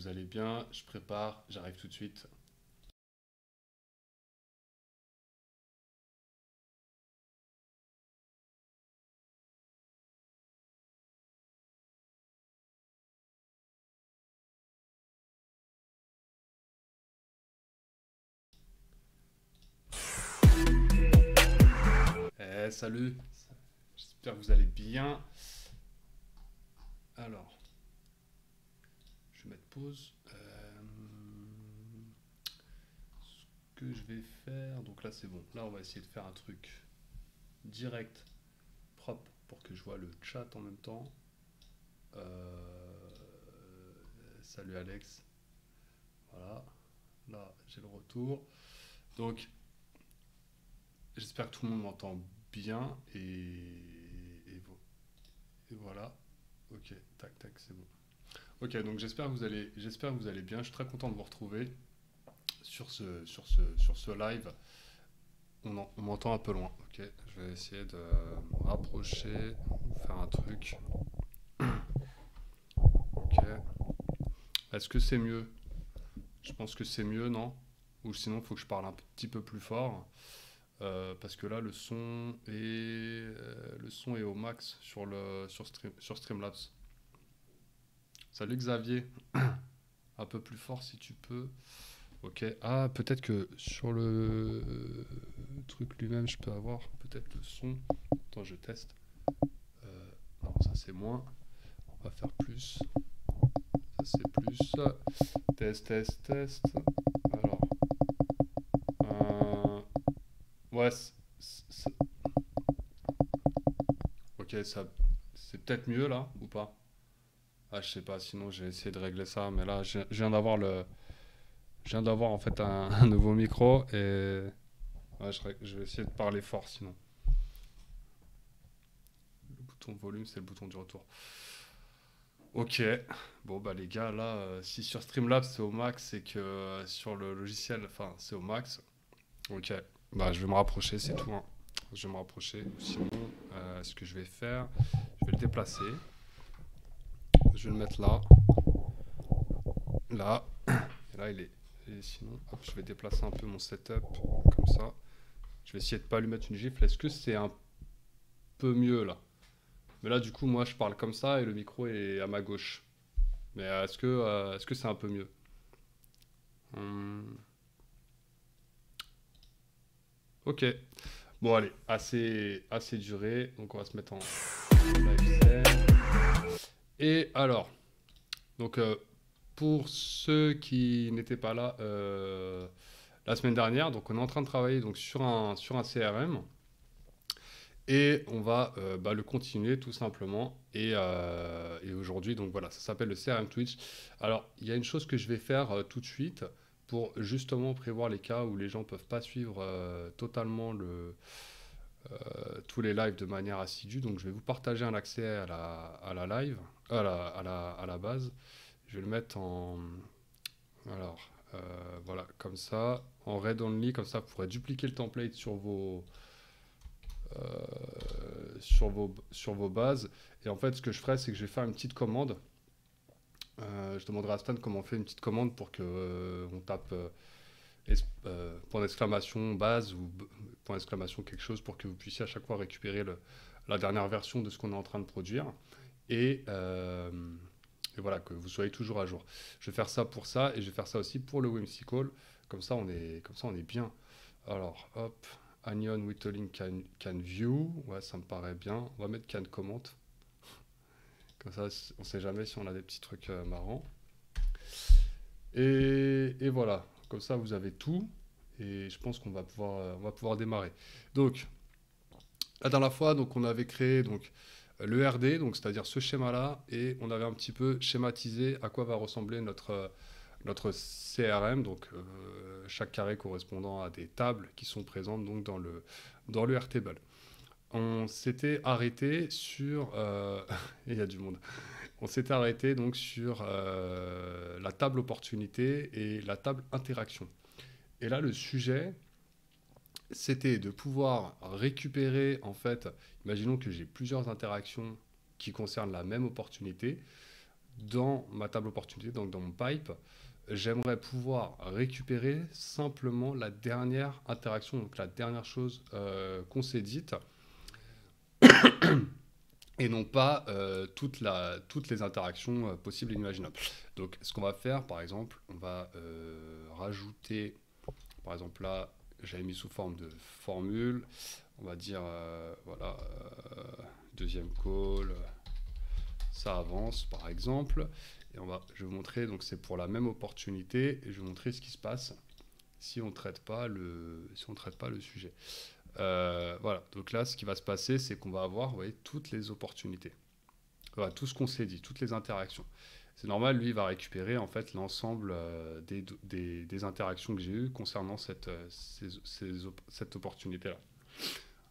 vous allez bien. Je prépare, j'arrive tout de suite. Salut, j'espère que vous allez bien. Alors, je vais mettre pause. Ce que je vais faire, donc là c'est bon. Là on va essayer de faire un truc direct, propre, pour que je vois le chat en même temps. Salut Alex. Voilà, là j'ai le retour. Donc j'espère que tout le monde m'entend bien et voilà. Ok, tac tac, c'est bon. Ok, donc j'espère que vous allez bien. Je suis très content de vous retrouver sur ce live. On m'entend un peu loin. Ok, je vais essayer de me rapprocher, faire un truc. Ok. Est-ce que c'est mieux? Je pense que c'est mieux, non? Ou sinon, il faut que je parle un petit peu plus fort. Parce que là, le son est au max sur Streamlabs. Salut Xavier, un peu plus fort si tu peux. Ok. Ah, peut-être que sur le truc lui-même, je peux avoir peut-être le son. Attends, je teste. Non, ça c'est moins. On va faire plus. Ça c'est plus. Test, test, test. Alors. Ouais. Ok, ça. C'est peut-être mieux là ou pas? Ah, je sais pas. Sinon, j'ai essayé de régler ça. Mais là, je viens d'avoir je viens d'avoir en fait un nouveau micro et ouais, je vais essayer de parler fort sinon. Le bouton volume, c'est le bouton du retour. Ok, bon bah les gars, là, si sur Streamlabs c'est au max, c'est que sur le logiciel, enfin c'est au max. Ok, bah je vais me rapprocher, c'est tout, hein. Je vais me rapprocher. Sinon, ce que je vais faire, je vais le déplacer. Je vais le mettre là, là, et là il est. Et sinon, hop, je vais déplacer un peu mon setup comme ça. Je vais essayer de pas lui mettre une gifle. Est-ce que c'est un peu mieux là? Mais là, du coup, moi je parle comme ça et le micro est à ma gauche. Mais est-ce que c'est un peu mieux? Hum, Ok. Bon, allez, assez duré. Donc, on va se mettre en live scène. Et alors, donc, pour ceux qui n'étaient pas là la semaine dernière, donc, on est en train de travailler donc, sur un CRM. Et on va le continuer tout simplement. Et aujourd'hui, donc voilà, ça s'appelle le CRM Twitch. Alors, il y a une chose que je vais faire tout de suite pour justement prévoir les cas où les gens ne peuvent pas suivre totalement tous les lives de manière assidue. Donc, je vais vous partager un accès à la live, à la base. Je vais le mettre en. Alors, voilà, comme ça, en read only, comme ça, vous pourrez dupliquer le template sur vos bases. Et en fait, ce que je ferai, c'est que je vais faire une petite commande. Je demanderai à Stan comment on fait une petite commande pour que on tape point d'exclamation base ou point d'exclamation quelque chose pour que vous puissiez à chaque fois récupérer la dernière version de ce qu'on est en train de produire. Et, euh, et voilà, que vous soyez toujours à jour. Je vais faire ça pour ça et je vais faire ça aussi pour le Whimsical. Comme ça, on est bien. Alors, hop, Onion, Whittling, can view. Ouais, ça me paraît bien. On va mettre can comment. Comme ça, on sait jamais si on a des petits trucs marrants. Et voilà, comme ça, vous avez tout. Et je pense on va pouvoir démarrer. Donc, la dernière fois, donc, on avait créé donc, le RD, donc, c'est-à-dire ce schéma-là, et on avait un petit peu schématisé à quoi va ressembler notre CRM, donc chaque carré correspondant à des tables qui sont présentes donc, dans le Airtable. On s'était arrêté sur... il y a du monde. On s'était arrêté donc sur la table opportunité et la table interaction. Et là, le sujet, c'était de pouvoir récupérer, en fait, imaginons que j'ai plusieurs interactions qui concernent la même opportunité, dans ma table opportunité, donc dans mon pipe, j'aimerais pouvoir récupérer simplement la dernière interaction, donc la dernière chose qu'on s'est dite, et non pas toutes les interactions possibles et imaginables. Donc ce qu'on va faire, par exemple, on va rajouter, par exemple là, j'avais mis sous forme de formule, on va dire, voilà, deuxième call, ça avance par exemple, et je vais vous montrer, donc c'est pour la même opportunité, et je vais vous montrer ce qui se passe si on ne traite pas le sujet. Voilà, donc là, ce qui va se passer, c'est qu'on va avoir, vous voyez, toutes les opportunités. Voilà, tout ce qu'on s'est dit, toutes les interactions. C'est normal, lui, il va récupérer en fait l'ensemble des interactions que j'ai eues concernant cette opportunité-là.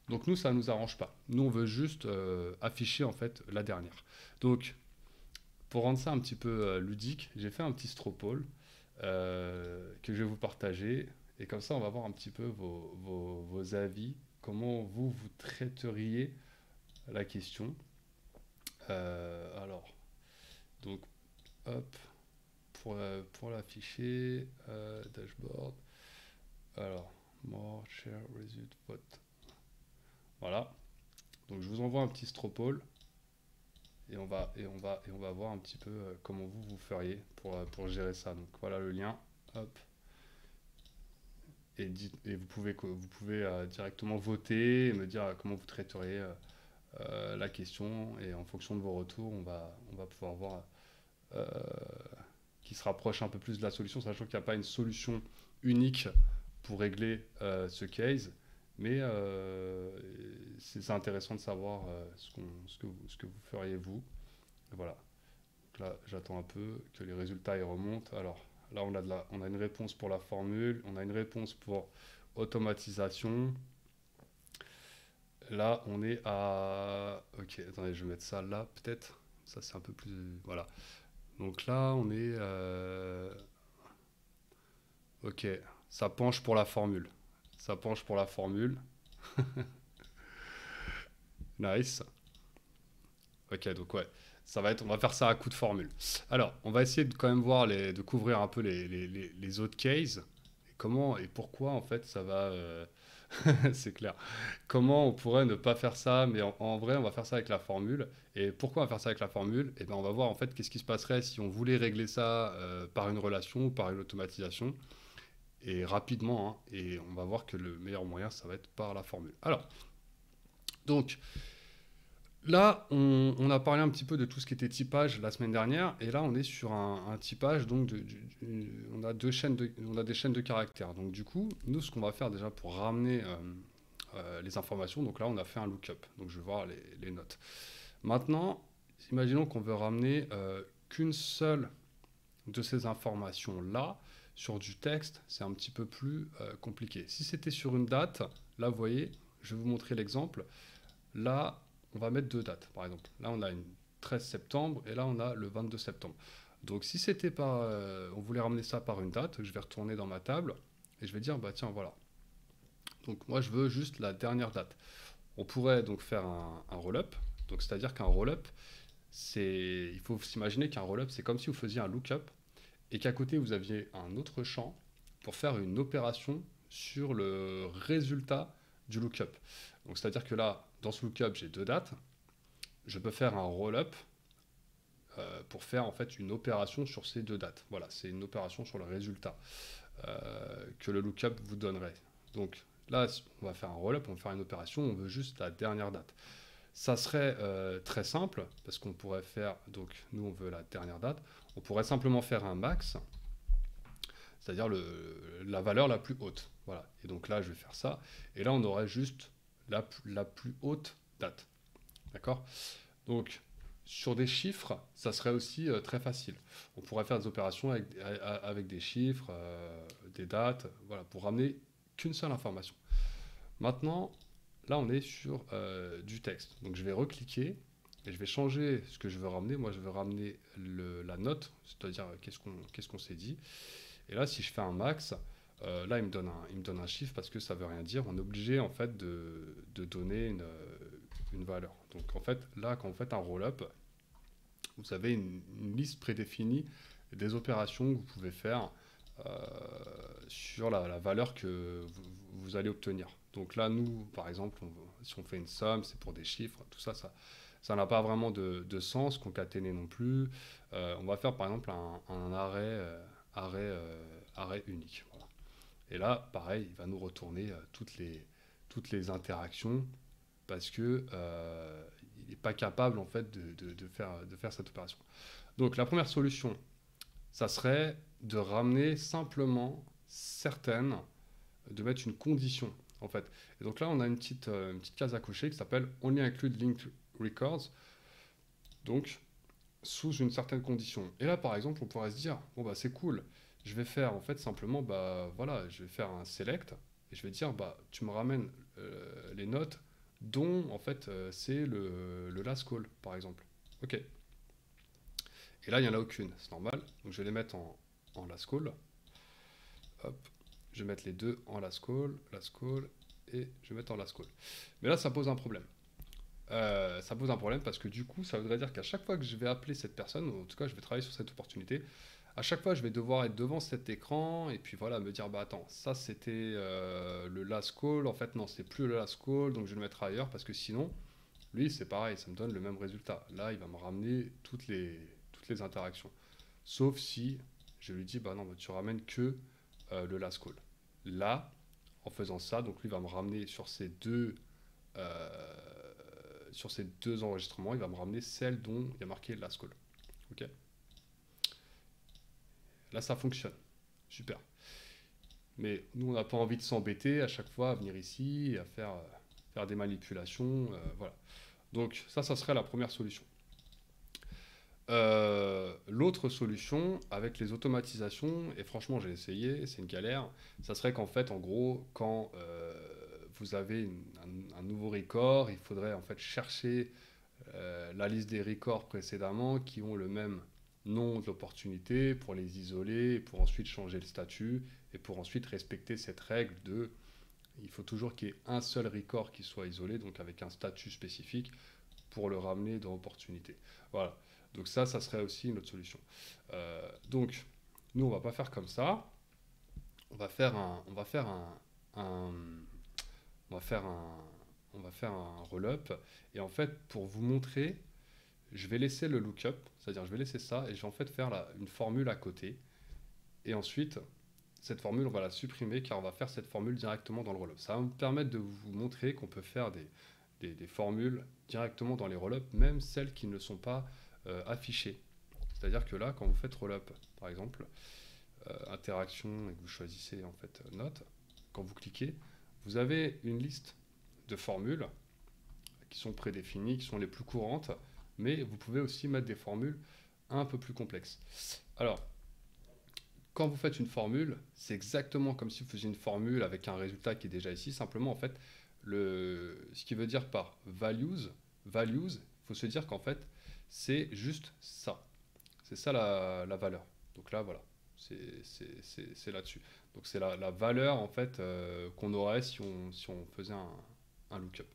Donc nous, ça ne nous arrange pas. Nous, on veut juste afficher en fait la dernière. Donc, pour rendre ça un petit peu ludique, j'ai fait un petit stropole que je vais vous partager. Et comme ça, on va voir un petit peu vos avis, comment vous traiteriez la question. Alors, donc, hop, pour l'afficher, dashboard. Alors, more, share, result, vote. Voilà. Donc, je vous envoie un petit stropole. Et on va voir un petit peu comment vous feriez pour gérer ça. Donc, voilà le lien. Hop. Et vous pouvez directement voter et me dire comment vous traiteriez la question. Et en fonction de vos retours, on va pouvoir voir qui se rapproche un peu plus de la solution, sachant qu'il n'y a pas une solution unique pour régler ce case. Mais c'est intéressant de savoir ce que vous feriez vous. Et voilà. Donc là, j'attends un peu que les résultats y remontent. Alors là, on a une réponse pour la formule, on a une réponse pour automatisation. Là, on est à... Ok, attendez, je vais mettre ça là, peut-être. Ça, c'est un peu plus... Voilà. Donc là, on est... Ok, ça penche pour la formule. Ça penche pour la formule. Nice. Ok, donc ouais, on va faire ça à coup de formule. Alors, on va essayer de quand même voir de couvrir un peu les autres cases. Et comment et pourquoi en fait ça va, c'est clair. Comment on pourrait ne pas faire ça, mais en vrai, on va faire ça avec la formule. Et pourquoi on va faire ça avec la formule? Et ben, on va voir en fait qu'est-ce qui se passerait si on voulait régler ça par une relation ou par une automatisation. Et rapidement, hein, et on va voir que le meilleur moyen, ça va être par la formule. Alors, donc, là, on a parlé un petit peu de tout ce qui était typage la semaine dernière, et là, on est sur un typage, donc on a on a des chaînes de caractères. Donc, du coup, nous, ce qu'on va faire déjà pour ramener les informations, donc là, on a fait un lookup. Donc, je vais voir les notes. Maintenant, imaginons qu'on veut ramener qu'une seule de ces informations-là sur du texte, c'est un petit peu plus compliqué. Si c'était sur une date, là, vous voyez, je vais vous montrer l'exemple. Là, on va mettre deux dates, par exemple. Là, on a une 13 septembre et là, on a le 22 septembre. Donc, si c'était on voulait ramener ça par une date, je vais retourner dans ma table et je vais dire, bah tiens, voilà. Donc, moi, je veux juste la dernière date. On pourrait donc faire un roll-up. Donc, c'est-à-dire qu'un roll-up, il faut s'imaginer qu'un roll-up, c'est comme si vous faisiez un lookup et qu'à côté, vous aviez un autre champ pour faire une opération sur le résultat du lookup. Donc, c'est-à-dire que là, dans ce lookup, j'ai deux dates. Je peux faire un roll-up pour faire en fait une opération sur ces deux dates. Voilà, c'est une opération sur le résultat que le lookup vous donnerait. Donc là, on va faire un roll-up, on va faire une opération, on veut juste la dernière date. Ça serait très simple parce qu'on pourrait faire, donc nous on veut la dernière date, on pourrait simplement faire un max, c'est-à-dire la valeur la plus haute. Voilà, et donc là je vais faire ça, et là on aurait juste la plus haute date. D'accord? Donc, sur des chiffres, ça serait aussi très facile. On pourrait faire des opérations avec des chiffres, des dates, voilà, pour ramener qu'une seule information. Maintenant, là, on est sur du texte. Donc, je vais recliquer et je vais changer ce que je veux ramener. Moi, je veux ramener la note, c'est-à-dire qu'est-ce qu'on s'est dit. Et là, si je fais un max, là, il me donne un chiffre parce que ça veut rien dire. On est obligé, en fait, de donner une valeur. Donc, en fait, là, quand vous faites un roll-up, vous avez une liste prédéfinie des opérations que vous pouvez faire euh, sur la valeur que vous allez obtenir. Donc là, nous, par exemple, si on fait une somme, c'est pour des chiffres, tout ça, ça n'a pas vraiment de sens, concaténer non plus. On va faire par exemple un arrêt unique. Voilà. Et là, pareil, il va nous retourner toutes les interactions parce que il n'est pas capable en fait de faire cette opération. Donc la première solution, ça serait de ramener simplement certaines, de mettre une condition en fait. Et donc là, on a une petite case à cocher qui s'appelle Only Include Linked Records, donc sous une certaine condition. Et là, par exemple, on pourrait se dire, bon bah c'est cool, je vais faire en fait simplement, bah voilà, je vais faire un select et je vais dire, bah tu me ramènes les notes dont en fait c'est le last call, par exemple. Ok. Et là, il n'y en a aucune, c'est normal. Donc je vais les mettre en last call. Hop. Je vais mettre les deux en last call, et je vais mettre en last call. Mais là, ça pose un problème. Ça pose un problème parce que du coup, ça voudrait dire qu'à chaque fois que je vais appeler cette personne, ou en tout cas, je vais travailler sur cette opportunité, à chaque fois, je vais devoir être devant cet écran et puis voilà, me dire, bah attends, ça c'était le last call. En fait, non, c'est plus le last call, donc je vais le mettre ailleurs parce que sinon, lui, c'est pareil, ça me donne le même résultat. Là, il va me ramener toutes les interactions. Sauf si je lui dis, bah non, bah, tu ramènes que le last call. Là, en faisant ça, donc lui va me ramener euh, sur ces deux enregistrements, il va me ramener celle dont il y a marqué last call. Ok. Là, ça fonctionne. Super. Mais nous, on n'a pas envie de s'embêter à chaque fois à venir ici et à faire des manipulations. Voilà. Donc ça serait la première solution. L'autre solution, avec les automatisations, et franchement j'ai essayé, c'est une galère, ça serait qu'en fait, en gros, quand vous avez un nouveau record, il faudrait en fait chercher la liste des records précédemment qui ont le même nom de l'opportunité pour les isoler, pour ensuite changer le statut, et pour ensuite respecter cette règle de il faut toujours qu'il y ait un seul record qui soit isolé, donc avec un statut spécifique, pour le ramener dans opportunité. Voilà. Donc ça serait aussi une autre solution. Donc, nous, on va pas faire comme ça. On va faire un- on va faire un, on va faire un roll-up. Et en fait, pour vous montrer, je vais laisser le lookup, c'est-à-dire je vais laisser ça et je vais en fait faire une formule à côté. Et ensuite, cette formule, on va la supprimer car on va faire cette formule directement dans le roll-up. Ça va me permettre de vous montrer qu'on peut faire des formules directement dans les roll-up, même celles qui ne sont pas affichées. C'est-à-dire que là, quand vous faites roll-up, par exemple, interaction, et que vous choisissez en fait note, quand vous cliquez, vous avez une liste de formules qui sont prédéfinies, qui sont les plus courantes, mais vous pouvez aussi mettre des formules un peu plus complexes. Alors, quand vous faites une formule, c'est exactement comme si vous faisiez une formule avec un résultat qui est déjà ici. Simplement, en fait, ce qui veut dire par values, il faut se dire qu'en fait, c'est juste ça. C'est ça la valeur. Donc là, voilà, c'est là-dessus. Donc c'est la valeur, en fait, qu'on aurait si on faisait un lookup.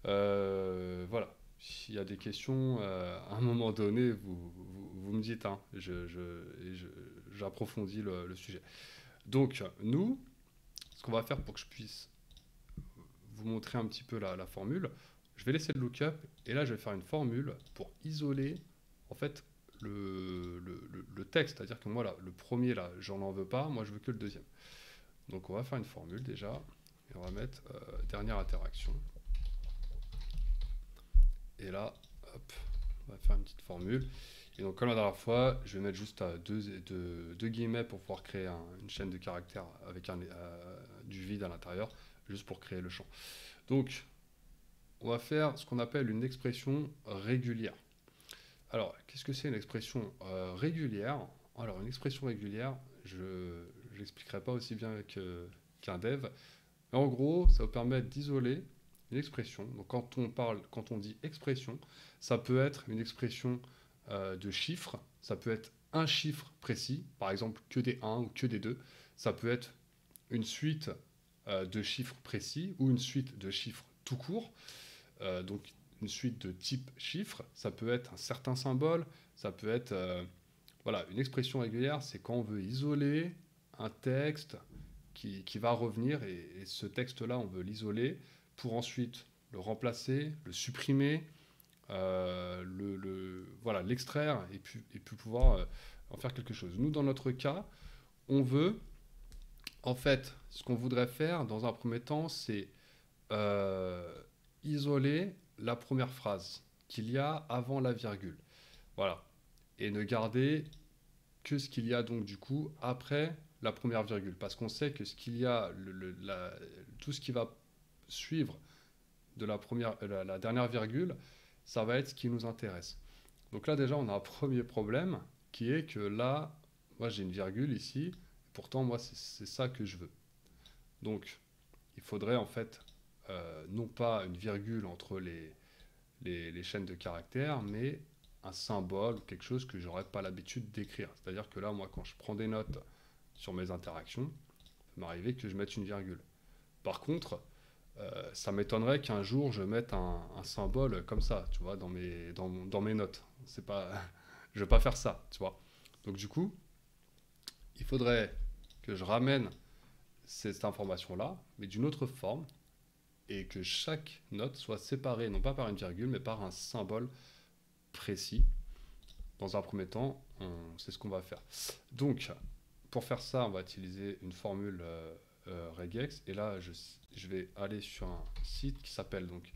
Voilà. S'il y a des questions, à un moment donné, vous me dites, hein, j'approfondis le sujet. Donc, nous, ce qu'on va faire pour que je puisse vous montrer un petit peu la formule, je vais laisser le lookup, et là, je vais faire une formule pour isoler, en fait, le texte. C'est-à-dire que moi, là, le premier, là, j'en en veux pas, moi, je veux que le deuxième. Donc, on va faire une formule, déjà, et on va mettre dernière interaction. Et là, hop, on va faire une petite formule. Et donc, comme la dernière fois, je vais mettre juste deux guillemets pour pouvoir créer une chaîne de caractères avec du vide à l'intérieur, juste pour créer le champ. Donc, on va faire ce qu'on appelle une expression régulière. Alors, qu'est-ce que c'est une expression régulière? Alors, une expression régulière, je ne l'expliquerai pas aussi bien qu'un dev. Mais en gros, ça vous permet d'isoler une expression. Donc quand on dit expression, ça peut être une expression de chiffres, ça peut être un chiffre précis, par exemple que des 1 ou que des 2. Ça peut être une suite de chiffres précis ou une suite de chiffres tout court. Donc une suite de type chiffres, ça peut être un certain symbole, ça peut être voilà, une expression régulière, c'est quand on veut isoler un texte qui va revenir, et ce texte-là, on veut l'isoler pour ensuite le remplacer, le supprimer, voilà, l'extraire et puis pouvoir en faire quelque chose. Nous, dans notre cas, on veut, en fait, ce qu'on voudrait faire dans un premier temps, c'est euh, isoler la première phrase qu'il y a avant la virgule. Voilà. Et ne garder que ce qu'il y a donc du coup après la première virgule. Parce qu'on sait que ce qu'il y a, tout ce qui va suivre de la dernière virgule, ça va être ce qui nous intéresse. Donc là déjà on a un premier problème qui est que là, moi j'ai une virgule ici, pourtant moi c'est ça que je veux. Donc il faudrait en fait non pas une virgule entre les chaînes de caractères, mais un symbole ou quelque chose que j'aurais pas l'habitude d'écrire. C'est-à-dire que là, moi, quand je prends des notes sur mes interactions, il peut m'arriver que je mette une virgule. Par contre, ça m'étonnerait qu'un jour je mette un symbole comme ça, tu vois, dans mes notes. C'est pas, je vais pas faire ça, tu vois. Donc du coup, il faudrait que je ramène cette information-là, mais d'une autre forme, et que chaque note soit séparée, non pas par une virgule, mais par un symbole précis. Dans un premier temps, c'est ce qu'on va faire. Donc, pour faire ça, on va utiliser une formule regex. Et là, je vais aller sur un site qui s'appelle donc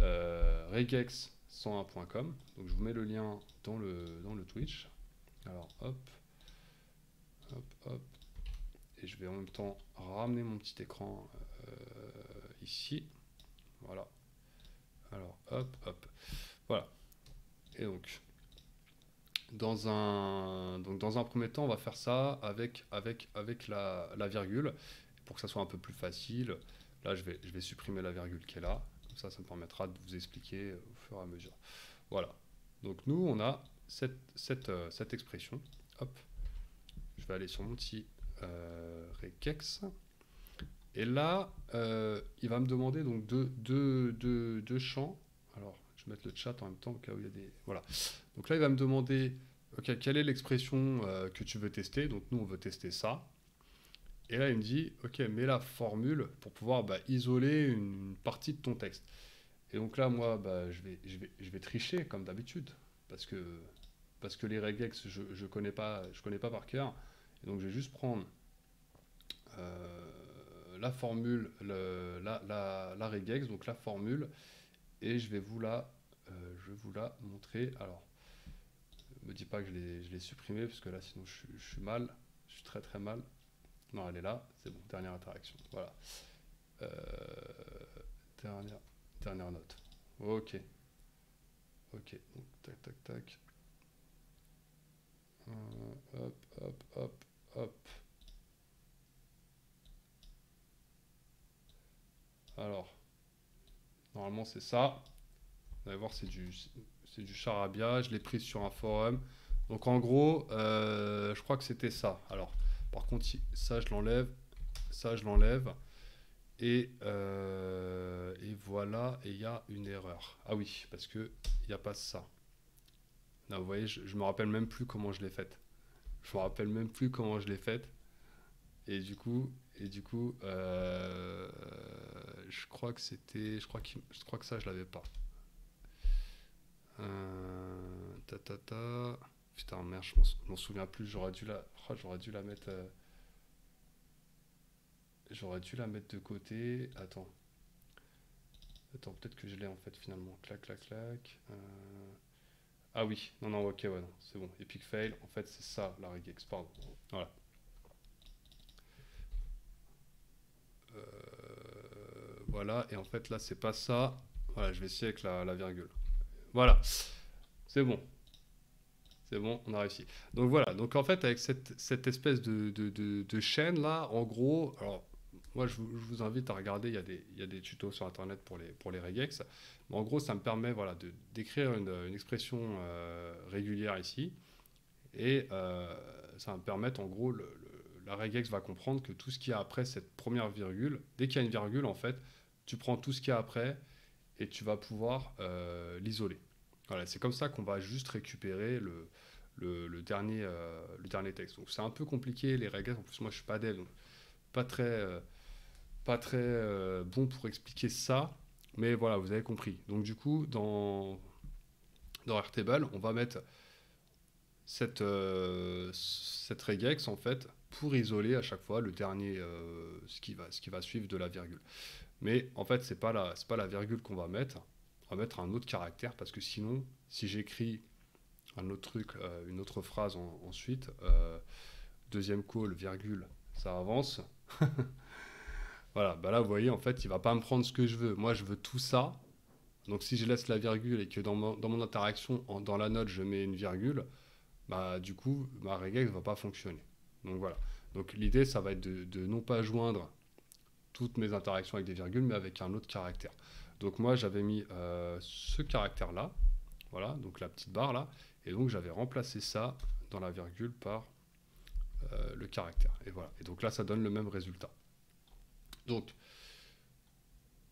regex101.com. Donc, je vous mets le lien dans le Twitch. Alors, hop, hop, hop. Et je vais en même temps ramener mon petit écran ici. Voilà. Alors, hop, hop. Voilà. Et donc, dans un premier temps, on va faire ça avec la virgule, pour que ça soit un peu plus facile. Là, je vais supprimer la virgule qui est là. Comme ça me permettra de vous expliquer au fur et à mesure. Voilà. Donc nous, on a cette expression. Hop. Je vais aller sur mon petit regex. Et là, il va me demander donc deux champs. Alors, je vais mettre le chat en même temps au cas où il y a des... Voilà. Donc là, il va me demander, ok, quelle est l'expression que tu veux tester? Donc nous, on veut tester ça. Et là, il me dit, ok, mets la formule pour pouvoir isoler une partie de ton texte. Et donc là, moi, je vais tricher comme d'habitude, parce que les regex, je connais pas par cœur. Et donc, je vais juste prendre la formule, la regex, donc la formule, et je vais vous la montrer. Alors, ne me dis pas que je l'ai supprimée, parce que là, sinon, je suis mal. Je suis très très mal. Non, elle est là. C'est bon, dernière interaction. Voilà. Euh, dernière note. Ok. Ok. Donc, tac, tac, tac. Hop, hop, hop, hop. Alors, normalement, c'est ça. Vous allez voir, c'est du charabia. Je l'ai prise sur un forum. Donc, en gros, je crois que c'était ça. Alors, par contre, ça, je l'enlève. Ça, je l'enlève. Et voilà, et il y a une erreur. Ah oui, parce que il n'y a pas ça. Là, vous voyez, je me rappelle même plus comment je l'ai faite. Je me rappelle même plus comment je l'ai faite. Et du coup, je crois que c'était, je crois que ça, je l'avais pas. Ta ta ta. Putain, merde, je m'en souviens plus. J'aurais dû la mettre. J'aurais dû la mettre de côté. Attends, peut-être que je l'ai en fait finalement. Clac, clac, clac. Ah oui, non, non, ok, ouais, non, c'est bon. Epic fail, en fait, c'est ça, la regex, pardon. Voilà. Voilà, et en fait, là, c'est pas ça. Voilà, je vais essayer avec la virgule. Voilà, c'est bon. C'est bon, on a réussi. Donc voilà, donc en fait, avec cette espèce de chaîne là, en gros, alors moi je vous invite à regarder, il y a des tutos sur internet pour les regex. Mais en gros, ça me permet voilà, d'écrire une expression régulière ici. Et ça va me permettre, en gros, la regex va comprendre que tout ce qu'il y a après cette première virgule, dès qu'il y a une virgule, en fait, tu prends tout ce qu'il y a après et tu vas pouvoir l'isoler. Voilà, c'est comme ça qu'on va juste récupérer le dernier texte. Donc c'est un peu compliqué les regex. En plus, moi je suis pas dev, donc pas très, bon pour expliquer ça. Mais voilà, vous avez compris. Donc du coup, dans Airtable, on va mettre cette regex en fait pour isoler à chaque fois le dernier, ce qui va suivre de la virgule. Mais en fait, c'est pas la virgule qu'on va mettre. On va mettre un autre caractère parce que sinon, si j'écris un autre truc, une autre phrase ensuite, deuxième call, virgule, ça avance. Voilà, bah là, vous voyez, en fait, il va pas me prendre ce que je veux. Moi, je veux tout ça. Donc, si je laisse la virgule et que dans mon interaction, dans la note, je mets une virgule, bah, du coup, ma regex ne va pas fonctionner. Donc, voilà. Donc, l'idée, ça va être de non pas joindre toutes mes interactions avec des virgules, mais avec un autre caractère. Donc, moi, j'avais mis ce caractère-là, voilà, donc la petite barre là, et donc j'avais remplacé ça dans la virgule par le caractère. Et voilà. Et donc là, ça donne le même résultat. Donc,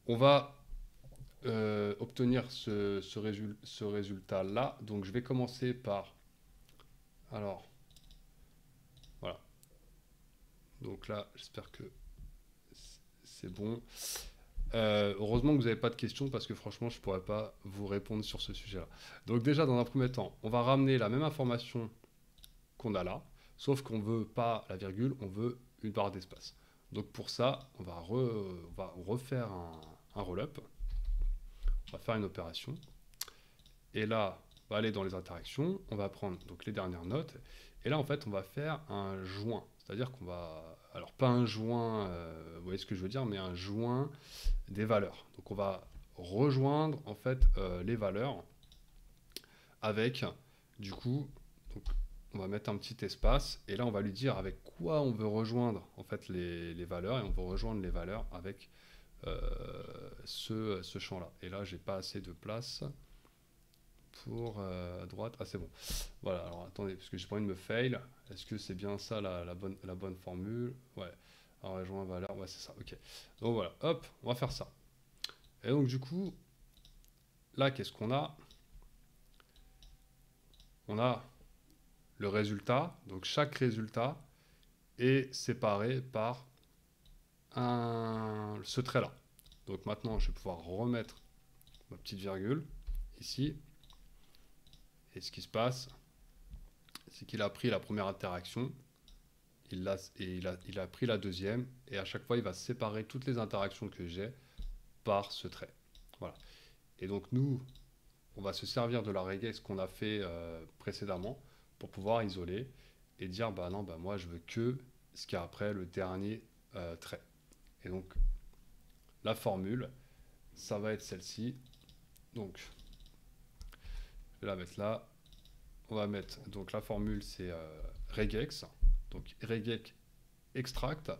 on va obtenir ce résultat-là. Donc, je vais commencer par... Alors, voilà. Donc là, j'espère que c'est bon. Heureusement que vous n'avez pas de questions parce que franchement, je ne pourrais pas vous répondre sur ce sujet-là. Donc déjà, dans un premier temps, on va ramener la même information qu'on a là, sauf qu'on ne veut pas la virgule, on veut une barre d'espace. Donc pour ça, on va refaire un roll-up. On va faire une opération. Et là, on va aller dans les interactions. On va prendre donc les dernières notes. Et là, en fait, on va faire un joint. C'est-à-dire qu'on va... Alors, pas un joint, vous voyez ce que je veux dire, mais un joint des valeurs. Donc, on va rejoindre, en fait, les valeurs avec, du coup, donc, on va mettre un petit espace. Et là, on va lui dire avec quoi on veut rejoindre, en fait, les valeurs. Et on veut rejoindre les valeurs avec ce champ-là. Et là, j'ai pas assez de place pour à droite. Ah, c'est bon. Voilà, alors attendez, parce que j'ai pas envie de me fail. Est-ce que c'est bien ça la bonne formule? Ouais. Alors, rejoint valeur, ouais, c'est ça, ok. Donc voilà, hop, on va faire ça. Et donc, du coup, là, qu'est-ce qu'on a? On a le résultat. Donc, chaque résultat est séparé par ce trait-là. Donc, maintenant, je vais pouvoir remettre ma petite virgule ici. Et ce qui se passe, c'est qu'il a pris la première interaction, il a pris la deuxième, et à chaque fois, il va séparer toutes les interactions que j'ai par ce trait. Voilà. Et donc, nous, on va se servir de la regex qu'on a fait précédemment pour pouvoir isoler et dire, bah non, bah moi, je veux que ce qu'il y a après le dernier trait. Et donc, la formule, ça va être celle-ci. Donc, je vais la mettre là. On va mettre, donc la formule, c'est regex. Donc, regex extract.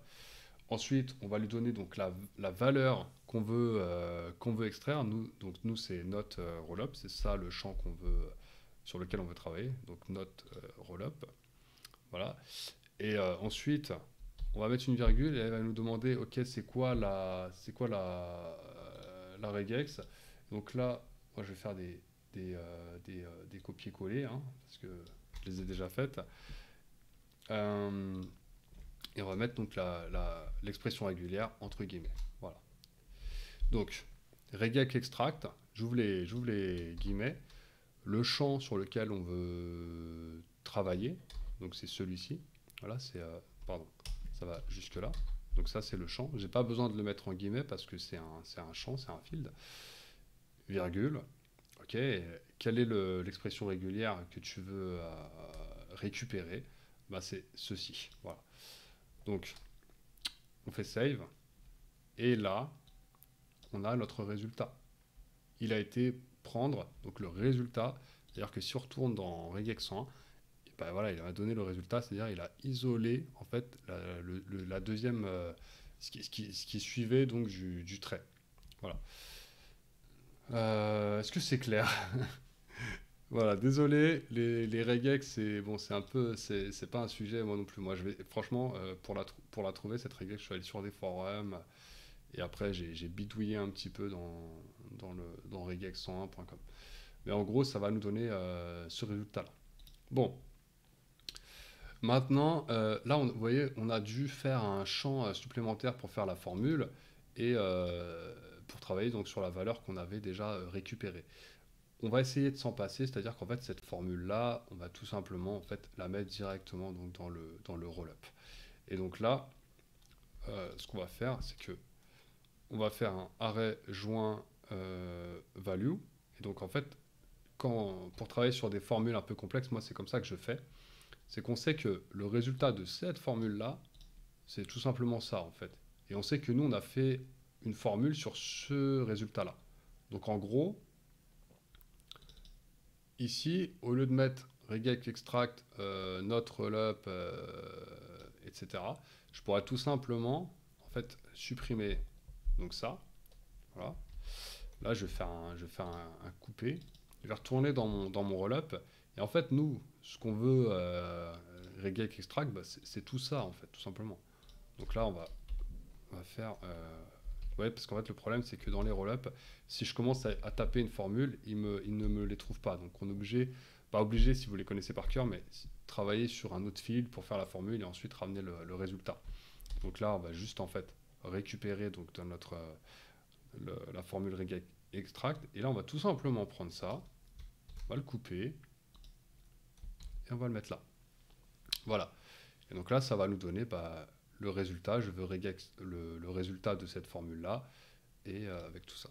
Ensuite, on va lui donner donc la valeur qu'on veut extraire. Nous c'est note rollup, c'est ça le champ sur lequel on veut travailler. Donc note rollup, voilà. Et ensuite, on va mettre une virgule et elle va nous demander, ok, c'est quoi la regex. Donc là, moi je vais faire des copier-coller, hein, parce que je les ai déjà faites. Et on va mettre donc l'expression régulière entre guillemets. Voilà. Donc, regex extract, j'ouvre les guillemets. Le champ sur lequel on veut travailler, donc c'est celui-ci. Voilà, pardon, ça va jusque là. Donc ça, c'est le champ. J'ai pas besoin de le mettre en guillemets parce que c'est un champ, c'est un field. Virgule. Ok. Et quelle est l'expression régulière que tu veux récupérer? Bah, c'est ceci. Voilà. Donc, on fait save. Et là, on a notre résultat. Il a été prendre donc le résultat. C'est-à-dire que si on retourne dans regex 100, ben voilà, il a donné le résultat. C'est-à-dire il a isolé en fait la deuxième, ce qui suivait donc du trait. Voilà. Est-ce que c'est clair? Voilà, désolé, les regex, c'est un peu, c'est pas un sujet moi non plus. Moi, franchement, pour la trouver cette regex, je suis allé sur des forums Et après, j'ai bidouillé un petit peu dans regex101.com. Mais en gros, ça va nous donner ce résultat-là. Bon, maintenant, là, vous voyez, on a dû faire un champ supplémentaire pour faire la formule et pour travailler donc sur la valeur qu'on avait déjà récupérée. On va essayer de s'en passer, c'est-à-dire qu'en fait, cette formule-là, on va tout simplement en fait, la mettre directement donc, dans le rollup. Et donc là, ce qu'on va faire, c'est que on va faire un array joint value. Et donc en fait, pour travailler sur des formules un peu complexes, moi c'est comme ça que je fais. C'est qu'on sait que le résultat de cette formule-là, c'est tout simplement ça en fait. Et on sait que nous, on a fait une formule sur ce résultat-là. Donc en gros, ici, au lieu de mettre regex extract, not rollup, etc., je pourrais tout simplement en fait supprimer donc ça. Voilà. Là, je vais faire un coupé. Je vais retourner dans mon rollup. Et en fait, nous, ce qu'on veut regex extract, bah, c'est tout ça, en fait, tout simplement. Donc là, on va faire... ouais, parce qu'en fait, le problème, c'est que dans les rollups, si je commence à taper une formule, il ne me les trouve pas. Donc on est obligé, pas obligé si vous les connaissez par cœur, mais travailler sur un autre field pour faire la formule et ensuite ramener le résultat. Donc là, on va juste, en fait, récupérer donc, dans notre... la formule regex extract. Et là, on va tout simplement prendre ça, on va le couper, et on va le mettre là. Voilà. Et donc là, ça va nous donner bah, le résultat. Je veux regex le résultat de cette formule-là, et avec tout ça.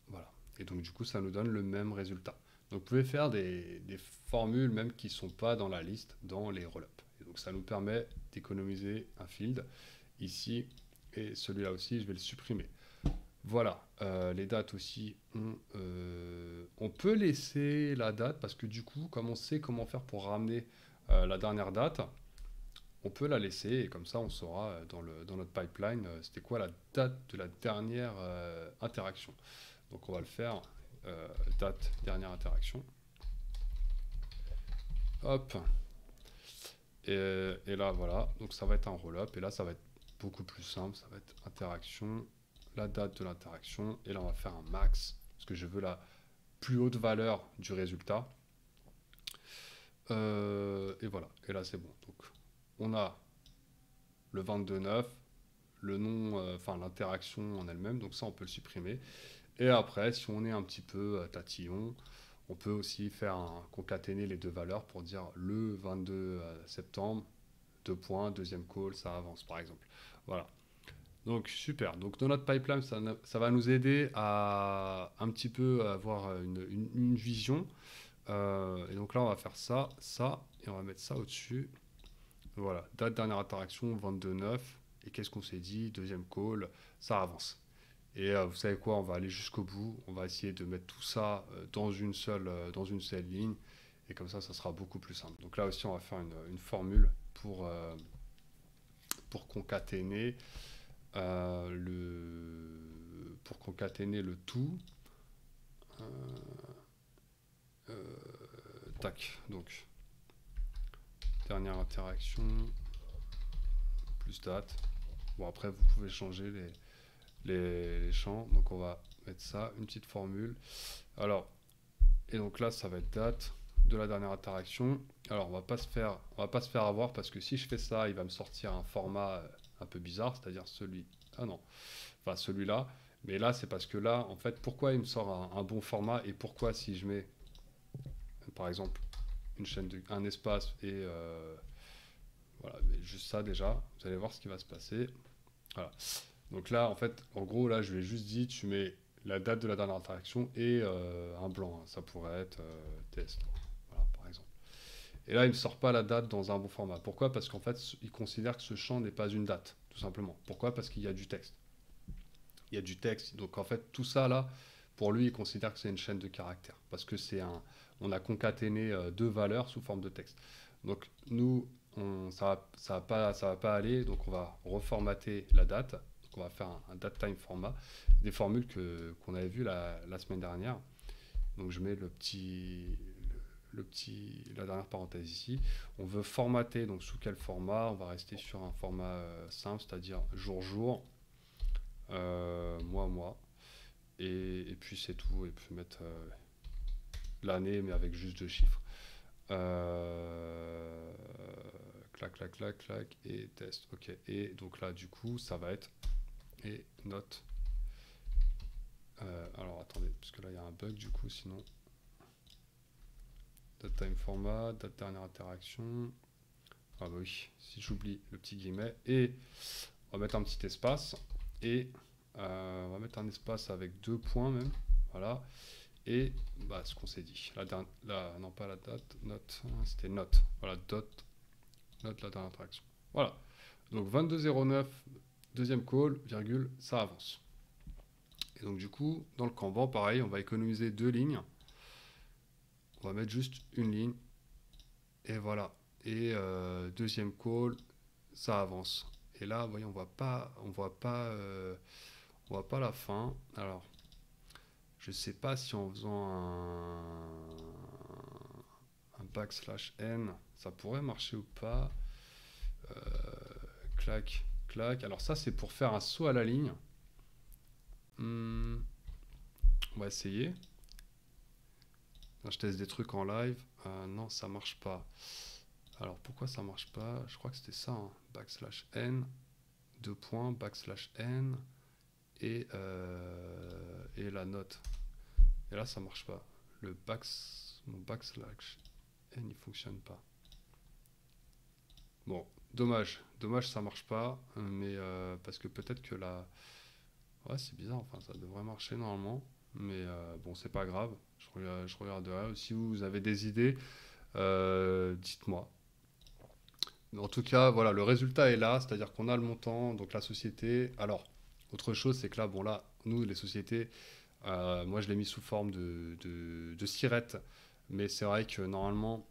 Voilà. Et donc, du coup, ça nous donne le même résultat. Donc, vous pouvez faire des formules même qui ne sont pas dans la liste, dans les rollups. Et donc, ça nous permet d'économiser un field ici, et celui-là aussi, je vais le supprimer. Voilà, les dates aussi, on peut laisser la date parce que du coup, comme on sait comment faire pour ramener la dernière date, on peut la laisser et comme ça on saura dans notre pipeline c'était quoi la date de la dernière interaction. Donc on va le faire, date dernière interaction. Hop, et là voilà, donc ça va être un roll-up et là ça va être beaucoup plus simple, ça va être interaction, la date de l'interaction, et là on va faire un max, parce que je veux la plus haute valeur du résultat. Et voilà, et là c'est bon. Donc on a le 22.9, le nom, enfin l'interaction en elle-même, donc ça on peut le supprimer. Et après, si on est un petit peu tatillon, on peut aussi faire concaténer les deux valeurs pour dire le 22 septembre, 2 points, deuxième call, ça avance par exemple. Voilà. Donc super. Donc dans notre pipeline, ça va nous aider à un petit peu avoir une vision. Et donc là, on va faire ça, ça, et on va mettre ça au-dessus. Voilà, date dernière interaction 22.9. Et qu'est-ce qu'on s'est dit? Deuxième call, ça avance. Et vous savez quoi? On va aller jusqu'au bout. On va essayer de mettre tout ça dans une seule ligne. Et comme ça sera beaucoup plus simple. Donc là aussi, on va faire une formule pour concaténer le tout. Tac, donc dernière interaction plus date. Bon, après vous pouvez changer les champs. Donc on va mettre ça, une petite formule. Alors, et donc là ça va être date de la dernière interaction. Alors on va pas se faire avoir parce que si je fais ça, il va me sortir un format un peu bizarre, c'est-à-dire celui-là. Mais là c'est parce que là, en fait, pourquoi il me sort un bon format et pourquoi si je mets par exemple une chaîne un espace et voilà, juste ça déjà, vous allez voir ce qui va se passer. Voilà. Donc là, en fait, en gros, là, je lui ai juste dit, tu mets la date de la dernière interaction et un blanc. Ça pourrait être test, voilà, par exemple. Et là, il ne me sort pas la date dans un bon format. Pourquoi? Parce qu'en fait, il considère que ce champ n'est pas une date, tout simplement. Pourquoi? Parce qu'il y a du texte. Il y a du texte. Donc en fait, tout ça là, pour lui, il considère que c'est une chaîne de caractères. Parce que on a concaténé deux valeurs sous forme de texte. Donc nous, ça va pas aller. Donc on va reformater la date. Donc on va faire un datetime format. Des formules qu'on avait vues la semaine dernière. Donc je mets la dernière parenthèse ici. On veut formater, donc sous quel format? On va rester sur un format simple, c'est-à-dire jour-jour. mois. Et puis c'est tout. Et puis mettre l'année, mais avec juste 2 chiffres. Euh, clac, clac, clac, clac. Et test. Ok. Et donc là, du coup, ça va être et note. Alors attendez, parce que là il y a un bug du coup, sinon. Date time format, date dernière interaction. Ah bah oui, si j'oublie le petit guillemet. Et on va mettre un petit espace. Et on va mettre un espace avec 2 points même. Voilà. Et bah, ce qu'on s'est dit. Non, pas la date, note. C'était note. Voilà, note la dernière interaction. Voilà. Donc 22:09, deuxième call, virgule, ça avance. Et donc du coup, dans le Kanban, pareil, on va économiser 2 lignes. On va mettre juste une ligne. Et voilà. Et deuxième call, ça avance. Et là, vous voyez, on voit pas la fin. Alors, je sais pas si en faisant un backslash n, ça pourrait marcher ou pas. Clac, clac. Alors ça, c'est pour faire un saut à la ligne. On va essayer. Je teste des trucs en live. Non, ça marche pas. Alors pourquoi ça marche pas? Je crois que c'était ça. Hein. Backslash n, 2 points, backslash n et la note. Et là, ça marche pas. Mon backslash n, il fonctionne pas. Bon, dommage. Dommage, ça marche pas. Mais parce que peut-être que la... Ouais, c'est bizarre. Enfin, ça devrait marcher normalement. Mais bon, c'est pas grave. Je regarderai. Si vous avez des idées, dites-moi. En tout cas, voilà, le résultat est là, c'est-à-dire qu'on a le montant, donc la société. Alors, autre chose, c'est que là, bon, là, nous, les sociétés, moi, je l'ai mis sous forme de SIRET, mais c'est vrai que normalement,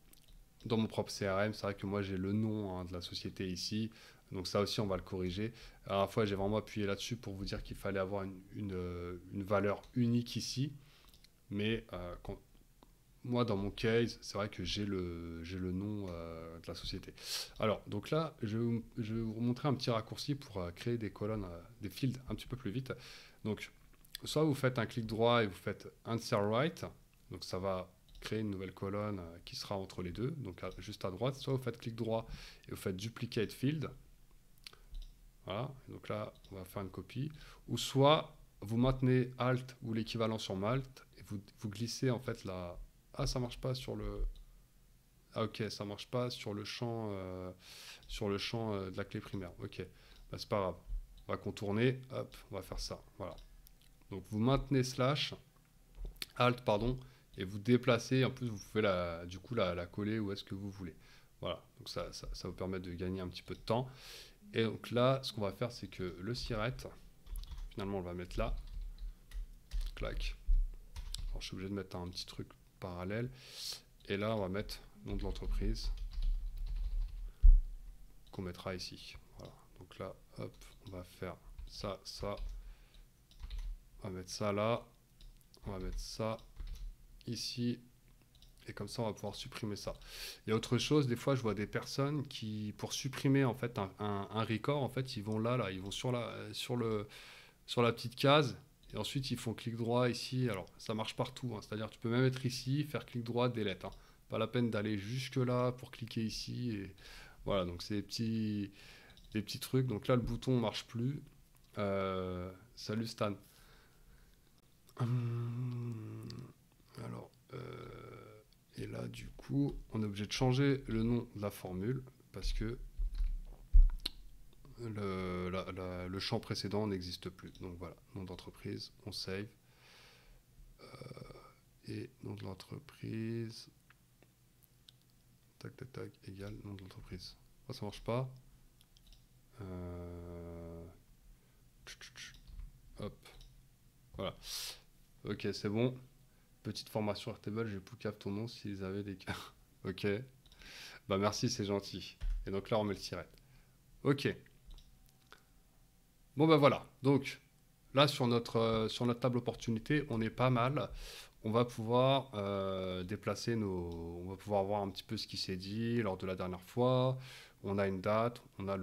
dans mon propre CRM, c'est vrai que moi, j'ai le nom hein, de la société ici, donc ça aussi, on va le corriger. À la fois, j'ai vraiment appuyé là-dessus pour vous dire qu'il fallait avoir une valeur unique ici, mais moi, dans mon case, c'est vrai que j'ai le nom de la société. Alors, donc là, je vais vous montrer un petit raccourci pour créer des colonnes, des fields un petit peu plus vite. Donc, soit vous faites un clic droit et vous faites Insert Right. Donc, ça va créer une nouvelle colonne qui sera entre les deux, donc juste à droite. Soit vous faites clic droit et vous faites Duplicate Field. Voilà. Donc là, on va faire une copie. Ou soit vous maintenez Alt ou l'équivalent sur Alt et vous glissez en fait la... Ah, ça marche pas sur le... Ah, ok, ça marche pas sur le champ, de la clé primaire. Ok, bah, c'est pas grave. On va contourner, hop, on va faire ça. Voilà. Donc vous maintenez slash, alt, pardon, et vous déplacez. En plus, vous pouvez du coup la coller où est-ce que vous voulez. Voilà, donc ça vous permet de gagner un petit peu de temps. Et donc là, ce qu'on va faire, c'est que le siret, finalement, on va mettre là. Clac. Alors, je suis obligé de mettre un petit truc parallèle. Et là, on va mettre nom de l'entreprise qu'on mettra ici. Voilà. Donc là, hop, on va faire ça, ça. On va mettre ça là. On va mettre ça ici. Et comme ça, on va pouvoir supprimer ça. Il y a autre chose, des fois, je vois des personnes qui, pour supprimer en fait un record, en fait, ils vont là, ils vont sur la petite case. Et ensuite, ils font clic droit ici. Alors, ça marche partout. Hein. C'est-à-dire, tu peux même être ici, faire clic droit, delete. Hein. Pas la peine d'aller jusque là pour cliquer ici. Et voilà, donc c'est des petits trucs. Donc là, le bouton marche plus. Salut Stan. Alors, et là, du coup, on est obligé de changer le nom de la formule parce que le champ précédent n'existe plus. Donc voilà, nom d'entreprise, on save. Et nom de l'entreprise. Tac, tac, tac, égal nom de l'entreprise. Oh, ça marche pas. Hop. Voilà. Ok, c'est bon. Petite formation Airtable, j'ai Poucave ton nom s'ils avaient des cas. Ok. Bah merci, c'est gentil. Et donc là, on met le tiret. Ok. Bon bah voilà. Donc là, sur notre table opportunité, on est pas mal. On va pouvoir déplacer on va pouvoir voir un petit peu ce qui s'est dit lors de la dernière fois. On a une date, on a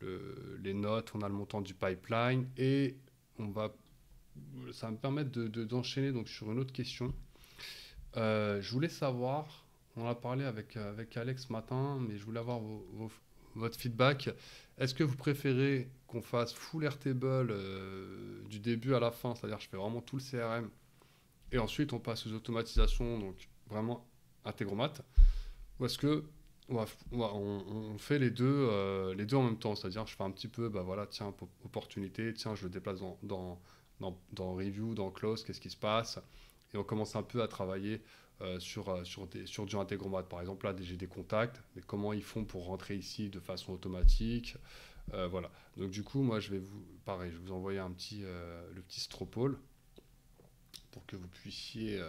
les notes, on a le montant du pipeline et ça va me permettre d'enchaîner donc sur une autre question. Je voulais savoir, on a parlé avec Alex ce matin, mais je voulais avoir votre feedback. Est-ce que vous préférez qu'on fasse full Airtable du début à la fin, c'est-à-dire je fais vraiment tout le CRM et ensuite on passe aux automatisations, donc vraiment Integromat, ou est-ce que on fait les deux en même temps, c'est-à-dire je fais un petit peu, bah voilà, tiens, opportunité, tiens, je le déplace dans review, dans close, qu'est-ce qui se passe, et on commence un peu à travailler sur du Integromat. Par exemple, là, j'ai des contacts, mais comment ils font pour rentrer ici de façon automatique, voilà. Donc du coup, moi, pareil, je vais vous envoyer le petit Stropole pour que vous puissiez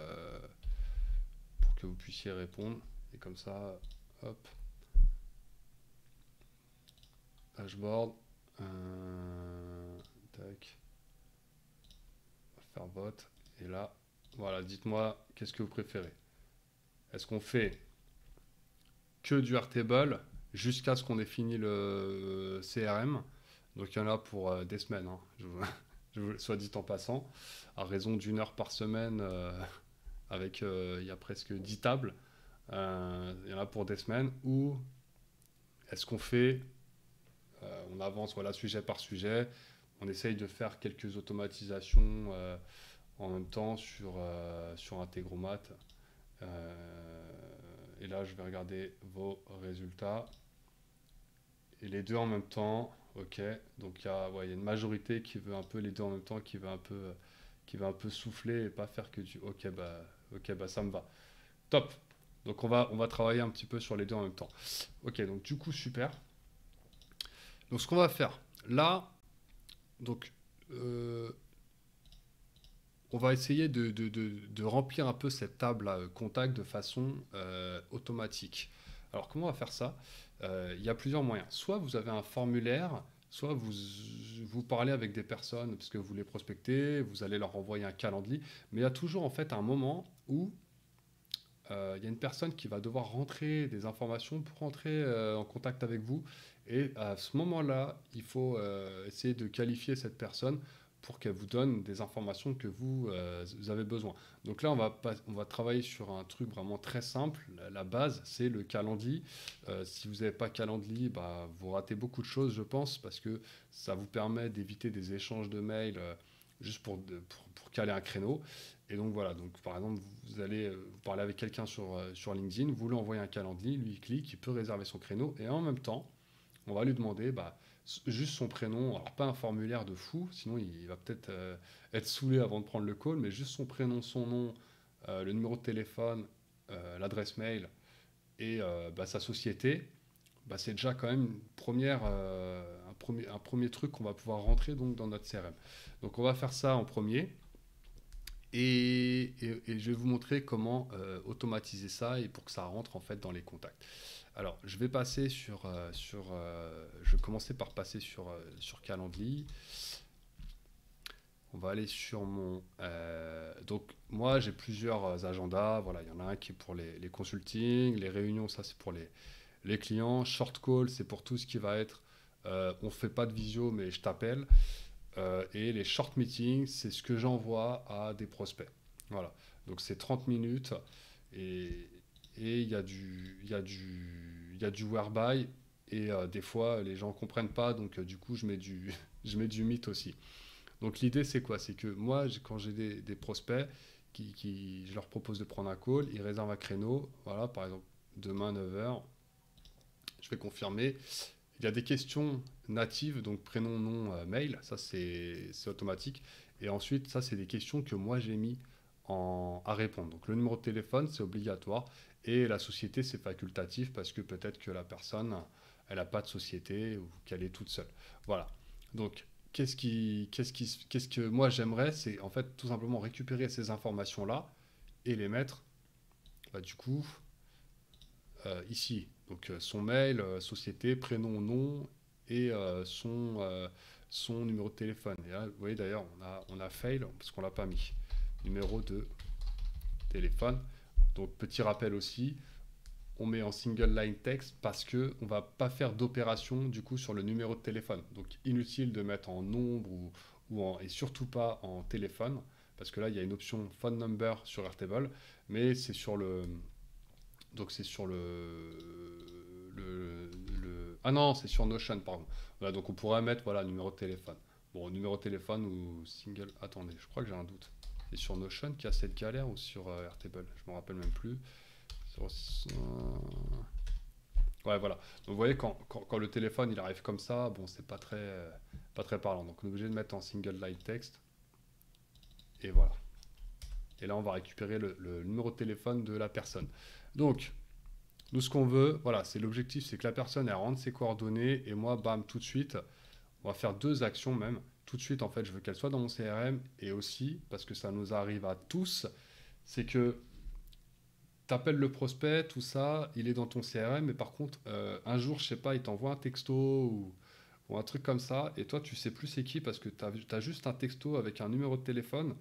répondre, et comme ça, hop, dashboard, tac, on va faire vote, et là, voilà, dites-moi, qu'est-ce que vous préférez? Est-ce qu'on fait que du Airtable jusqu'à ce qu'on ait fini le CRM? Donc il y en a pour des semaines, hein, soit dit en passant, à raison d'1 heure par semaine, il y a presque 10 tables. Il y en a pour des semaines. Ou est-ce qu'on fait, on avance voilà, sujet par sujet, on essaye de faire quelques automatisations en même temps sur Integromat. Et là, je vais regarder vos résultats. Et les deux en même temps, ok. Donc il y a une majorité qui veut un peu les deux en même temps, qui veut un peu souffler et pas faire que du ok, bah ça me va. Top. Donc on va travailler un petit peu sur les deux en même temps. Ok, donc du coup, super. Donc ce qu'on va faire, là, donc euh, on va essayer de remplir un peu cette table contact de façon automatique. Alors comment on va faire ça? Il y a plusieurs moyens. Soit vous avez un formulaire, soit vous parlez avec des personnes parce que vous les prospectez, vous allez leur envoyer un calendrier, mais il y a toujours en fait un moment où il y a une personne qui va devoir rentrer des informations pour rentrer en contact avec vous. Et à ce moment-là, il faut essayer de qualifier cette personne pour qu'elle vous donne des informations que vous avez besoin. Donc là, on va travailler sur un truc vraiment très simple. La base, c'est le calendrier. Si vous n'avez pas calendrier, bah, vous ratez beaucoup de choses, je pense, parce que ça vous permet d'éviter des échanges de mails juste pour caler un créneau. Et donc voilà, donc par exemple, vous allez vous parler avec quelqu'un sur LinkedIn, vous lui envoyez un calendrier, lui il clique, il peut réserver son créneau, et en même temps, on va lui demander bah, juste son prénom, alors pas un formulaire de fou, sinon il va peut-être être saoulé avant de prendre le call, mais juste son prénom, son nom, le numéro de téléphone, l'adresse mail et bah, sa société, bah, c'est déjà quand même un premier truc qu'on va pouvoir rentrer donc, dans notre CRM. Donc on va faire ça en premier. Et je vais vous montrer comment automatiser ça et pour que ça rentre en fait dans les contacts. Alors, je vais commencer par passer sur Calendly. On va aller sur donc, moi, j'ai plusieurs agendas. Voilà, il y en a un qui est pour les consultings, les réunions, ça c'est pour les clients. Short call, c'est pour tout ce qui va être on ne fait pas de visio, mais je t'appelle. Et les short meetings, c'est ce que j'envoie à des prospects. Voilà. Donc c'est 30 minutes et il y a du whereby et des fois les gens ne comprennent pas donc du coup je mets je mets du meet aussi. Donc l'idée c'est quoi? C'est que moi quand j'ai des prospects je leur propose de prendre un call, ils réservent un créneau, voilà par exemple demain 9 h, je vais confirmer. Il y a des questions natives, donc prénom, nom, mail, ça c'est automatique. Et ensuite, ça c'est des questions que moi j'ai mis à répondre. Donc le numéro de téléphone, c'est obligatoire. Et la société, c'est facultatif parce que peut-être que la personne, elle n'a pas de société ou qu'elle est toute seule. Voilà. Donc, qu'est-ce que moi j'aimerais, c'est en fait tout simplement récupérer ces informations-là et les mettre, bah, du coup, ici. Donc son mail, société, prénom, nom et son numéro de téléphone. Et là, vous voyez d'ailleurs, on a fail parce qu'on l'a pas mis. Numéro de téléphone. Donc petit rappel aussi, on met en single line text parce que on va pas faire d'opération du coup sur le numéro de téléphone. Donc inutile de mettre en nombre et surtout pas en téléphone parce que là il y a une option phone number sur Airtable, mais c'est sur le donc c'est sur ah non, c'est sur Notion, pardon. Voilà, donc on pourrait mettre voilà numéro de téléphone. Bon, numéro de téléphone ou single. Attendez, je crois que j'ai un doute. C'est sur Notion qu'il y a cette galère ou sur Airtable? Je me rappelle même plus. Ouais, voilà. Donc vous voyez, quand le téléphone il arrive comme ça, bon, c'est pas très parlant. Donc on est obligé de mettre en single line text. Et voilà. Et là, on va récupérer le numéro de téléphone de la personne. Donc, nous, ce qu'on veut, voilà, c'est l'objectif, c'est que la personne, elle rentre ses coordonnées, et moi, bam, tout de suite, on va faire deux actions même. Tout de suite, en fait, je veux qu'elle soit dans mon CRM, et aussi, parce que ça nous arrive à tous, c'est que tu appelles le prospect, tout ça, il est dans ton CRM, mais par contre, un jour, je sais pas, il t'envoie un texto ou un truc comme ça, et toi, tu sais plus c'est qui, parce que tu as juste un texto avec un numéro de téléphone,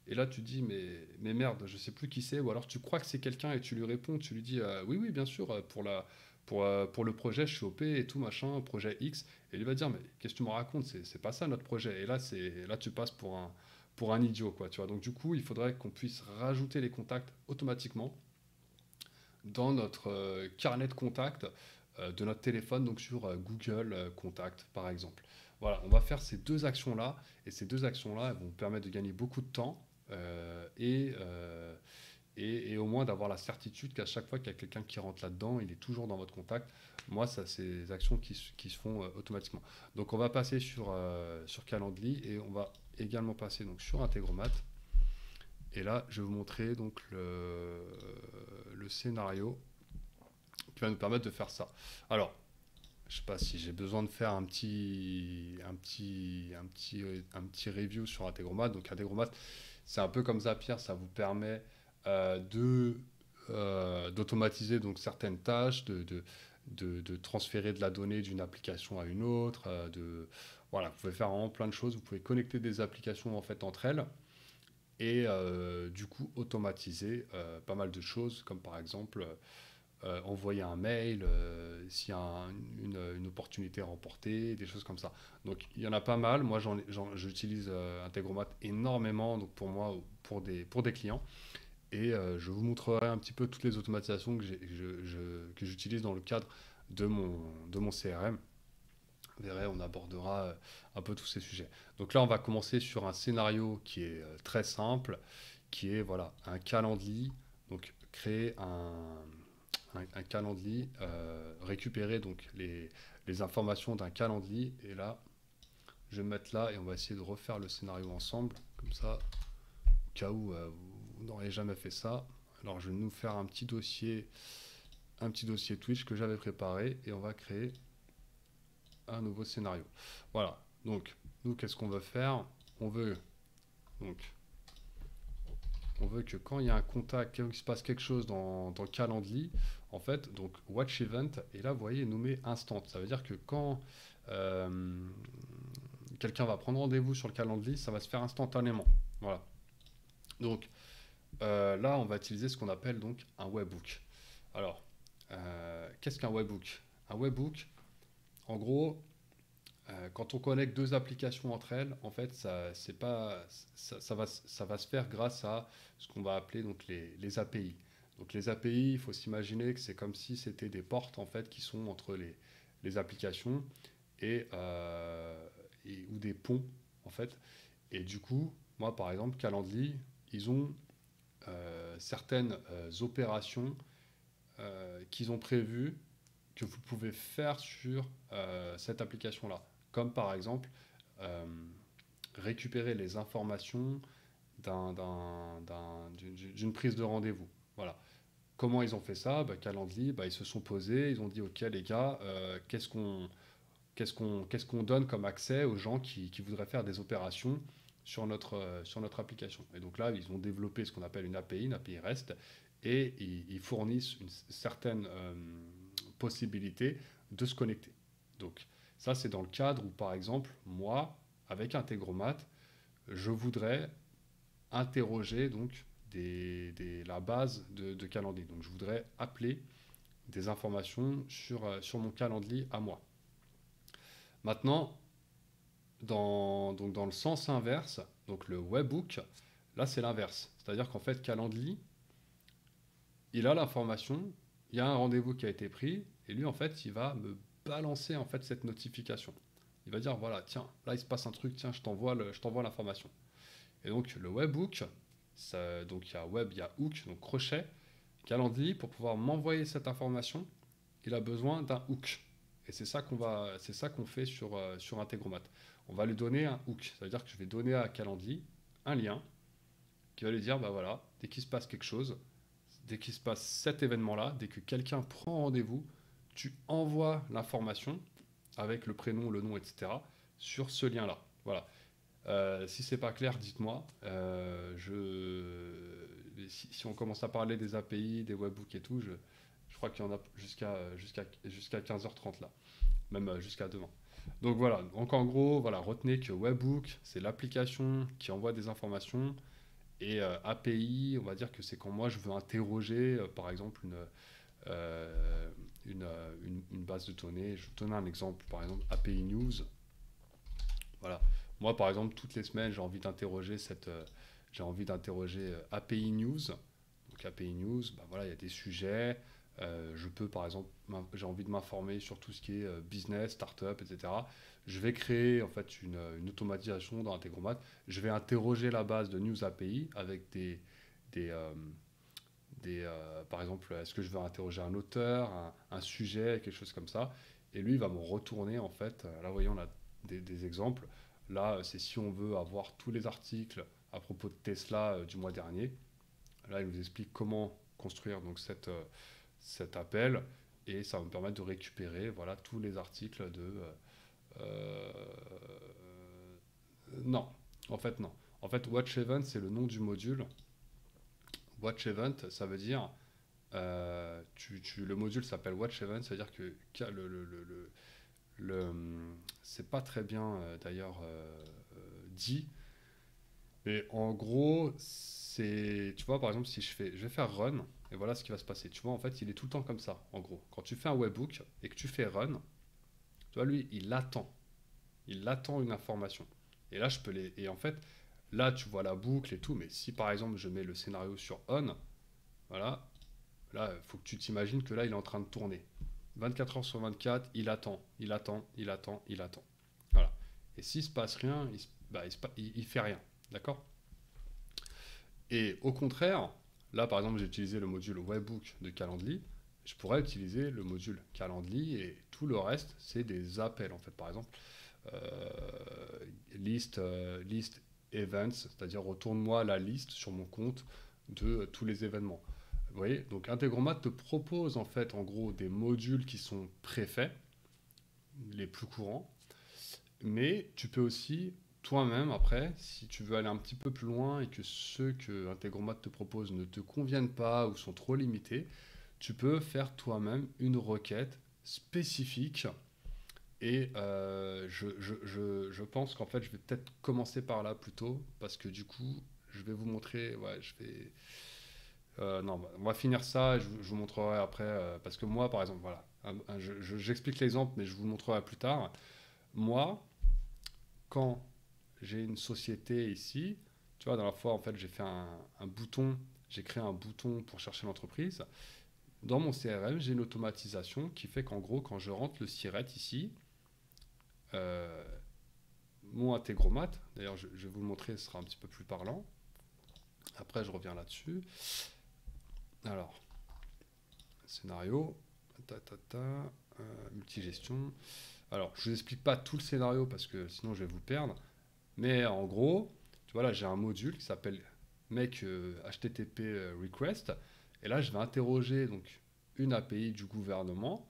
et là, tu dis, mais merde, je sais plus qui c'est. Ou alors, tu crois que c'est quelqu'un et tu lui réponds, tu lui dis, oui, oui, bien sûr, pour le projet, je suis OP et tout, machin, projet X. Et il va dire, mais qu'est-ce que tu me racontes? C'est pas ça notre projet. Et là, là tu passes pour un idiot, quoi, tu vois. Donc, du coup, il faudrait qu'on puisse rajouter les contacts automatiquement dans notre carnet de contacts de notre téléphone, donc sur Google Contact, par exemple. Voilà, on va faire ces deux actions-là, et ces deux actions-là, elles vont permettre de gagner beaucoup de temps et au moins d'avoir la certitude qu'à chaque fois qu'il y a quelqu'un qui rentre là-dedans, il est toujours dans votre contact. Moi, ça, c'est des actions qui se font automatiquement. Donc, on va passer sur Calendly et on va également passer donc, sur Integromat. Et là, je vais vous montrer donc, le scénario qui va nous permettre de faire ça. Alors, je sais pas si j'ai besoin de faire un petit review sur Integromat. Donc Integromat, c'est un peu comme Zapier, ça vous permet d'automatiser donc certaines tâches, de transférer de la donnée d'une application à une autre, voilà, vous pouvez faire vraiment plein de choses. Vous pouvez connecter des applications en fait entre elles et du coup automatiser pas mal de choses, comme par exemple envoyer un mail s'il y a une opportunité remportée, des choses comme ça. Donc il y en a pas mal. Moi, j'utilise Integromat énormément donc pour moi, pour des clients. Et je vous montrerai un petit peu toutes les automatisations que j'utilise dans le cadre de mon CRM. Vous verrez, on abordera un peu tous ces sujets. Donc là, on va commencer sur un scénario qui est très simple, qui est voilà, un calendrier. Donc créer un calendrier, récupérer donc les informations d'un calendrier. Et là, je vais me mettre là et on va essayer de refaire le scénario ensemble. Comme ça, au cas où vous n'auriez jamais fait ça. Alors je vais nous faire un petit dossier Twitch que j'avais préparé et on va créer un nouveau scénario. Voilà. Donc nous, qu'est-ce qu'on veut faire? On veut donc on veut que quand il y a un contact, qu'il se passe quelque chose dans le calendrier, en fait, donc watch event, et là, vous voyez, il nous met instant. Ça veut dire que quand euh, quelqu'un va prendre rendez-vous sur le calendrier, ça va se faire instantanément. Voilà. Donc là, on va utiliser ce qu'on appelle donc un webhook. Alors, qu'est-ce qu'un webhook? Un webhook, en gros, quand on connecte deux applications entre elles, en fait, c'est pas, ça va se faire grâce à ce qu'on va appeler donc les API. Donc les API, il faut s'imaginer que c'est comme si c'était des portes en fait qui sont entre les applications et, ou des ponts en fait. Et du coup, moi par exemple, Calendly, ils ont certaines opérations qu'ils ont prévues que vous pouvez faire sur cette application-là. Comme par exemple euh, récupérer les informations d'une prise de rendez-vous. Voilà. Comment ils ont fait ça? Calendly, ils se sont posés, ils ont dit ok les gars, qu'est-ce qu'on donne comme accès aux gens qui voudraient faire des opérations sur notre application. Et donc là, ils ont développé ce qu'on appelle une API REST, et ils fournissent une certaine possibilité de se connecter. Donc ça, c'est dans le cadre où, par exemple, moi, avec Integromat, je voudrais interroger donc la base de calendrier. Donc je voudrais appeler des informations sur mon calendrier à moi. Maintenant, donc dans le sens inverse, donc le webbook, là c'est l'inverse. C'est-à-dire qu'en fait, Calendly, il a l'information, il y a un rendez-vous qui a été pris, et lui en fait, il va me balancer en fait cette notification. Il va dire voilà, tiens, là il se passe un truc, tiens, je t'envoie l'information. Et donc le webhook, donc il y a web, il y a hook, donc crochet. Calendly, pour pouvoir m'envoyer cette information, il a besoin d'un hook. Et c'est ça qu'on fait sur Integromat. On va lui donner un hook. Ça veut dire que je vais donner à Calendly un lien qui va lui dire, bah voilà, dès qu'il se passe quelque chose, dès qu'il se passe cet événement-là, dès que quelqu'un prend rendez-vous, tu envoies l'information avec le prénom, le nom, etc. sur ce lien-là. Voilà. Si c'est pas clair, dites-moi. Si on commence à parler des API, des webhooks et tout, je crois qu'il y en a jusqu'à 15h30 là, même jusqu'à demain. Donc voilà, donc en gros, voilà, retenez que webhook, c'est l'application qui envoie des informations et API, on va dire que c'est quand moi je veux interroger, par exemple, une base de données. Je vais vous donner un exemple, par exemple, API News. Voilà. Moi, par exemple, toutes les semaines, j'ai envie d'interroger API News. Donc API News, bah voilà, il y a des sujets. Je peux, par exemple, j'ai envie de m'informer sur tout ce qui est business, startup, etc. Je vais créer en fait une automatisation dans Integromat. Je vais interroger la base de News API avec des, par exemple, est-ce que je veux interroger un auteur, un sujet, quelque chose comme ça. Et lui, il va me retourner en fait. Là, voyons, on a des exemples. Là, c'est si on veut avoir tous les articles à propos de Tesla du mois dernier. Là, il nous explique comment construire donc cet appel et ça va me permettre de récupérer voilà, tous les articles de... euh, non, en fait non. En fait, Watch Event, c'est le nom du module. Watch Event, ça veut dire... le module s'appelle Watch Event, ça veut dire que c'est pas très bien d'ailleurs dit, mais en gros, tu vois, par exemple, si je vais faire run, et voilà ce qui va se passer. Tu vois, en fait, il est tout le temps comme ça, en gros. Quand tu fais un webhook et que tu fais run, tu vois, lui, il attend une information. Et là, et en fait, là, tu vois la boucle et tout, mais si par exemple, je mets le scénario sur on, voilà, là, il faut que tu t'imagines que là, il est en train de tourner. 24 heures sur 24, il attend, il attend, il attend, il attend. Voilà. Et s'il se passe rien, il fait rien. D'accord? Et au contraire, là par exemple j'ai utilisé le module webhook de Calendly, je pourrais utiliser le module Calendly et tout le reste c'est des appels en fait. Par exemple, list events, c'est-à-dire retourne-moi la liste sur mon compte de tous les événements. Vous voyez, donc Integromat te propose en fait en gros des modules qui sont préfaits, les plus courants, mais tu peux aussi toi-même, après, si tu veux aller un petit peu plus loin et que ceux que Integromat te propose ne te conviennent pas ou sont trop limités, tu peux faire toi-même une requête spécifique. Et je pense qu'en fait, je vais peut-être commencer par là plutôt, parce que du coup, je vais vous montrer. Ouais, non, on va finir ça et je vous montrerai après. Parce que moi, par exemple, voilà, j'explique l'exemple, mais je vous le montrerai plus tard. Moi, quand j'ai une société ici. Tu vois, dans la fois, en fait, j'ai fait un bouton, j'ai créé un bouton pour chercher l'entreprise. Dans mon CRM, j'ai une automatisation qui fait qu'en gros, quand je rentre le SIRET ici, euh, mon Integromat, d'ailleurs, je vais vous le montrer, ce sera un petit peu plus parlant. Après, je reviens là-dessus. Alors, scénario, multigestion. Alors, je ne vous explique pas tout le scénario parce que sinon je vais vous perdre. Mais en gros, tu vois là, j'ai un module qui s'appelle make HTTP request. Et là, je vais interroger donc une API du gouvernement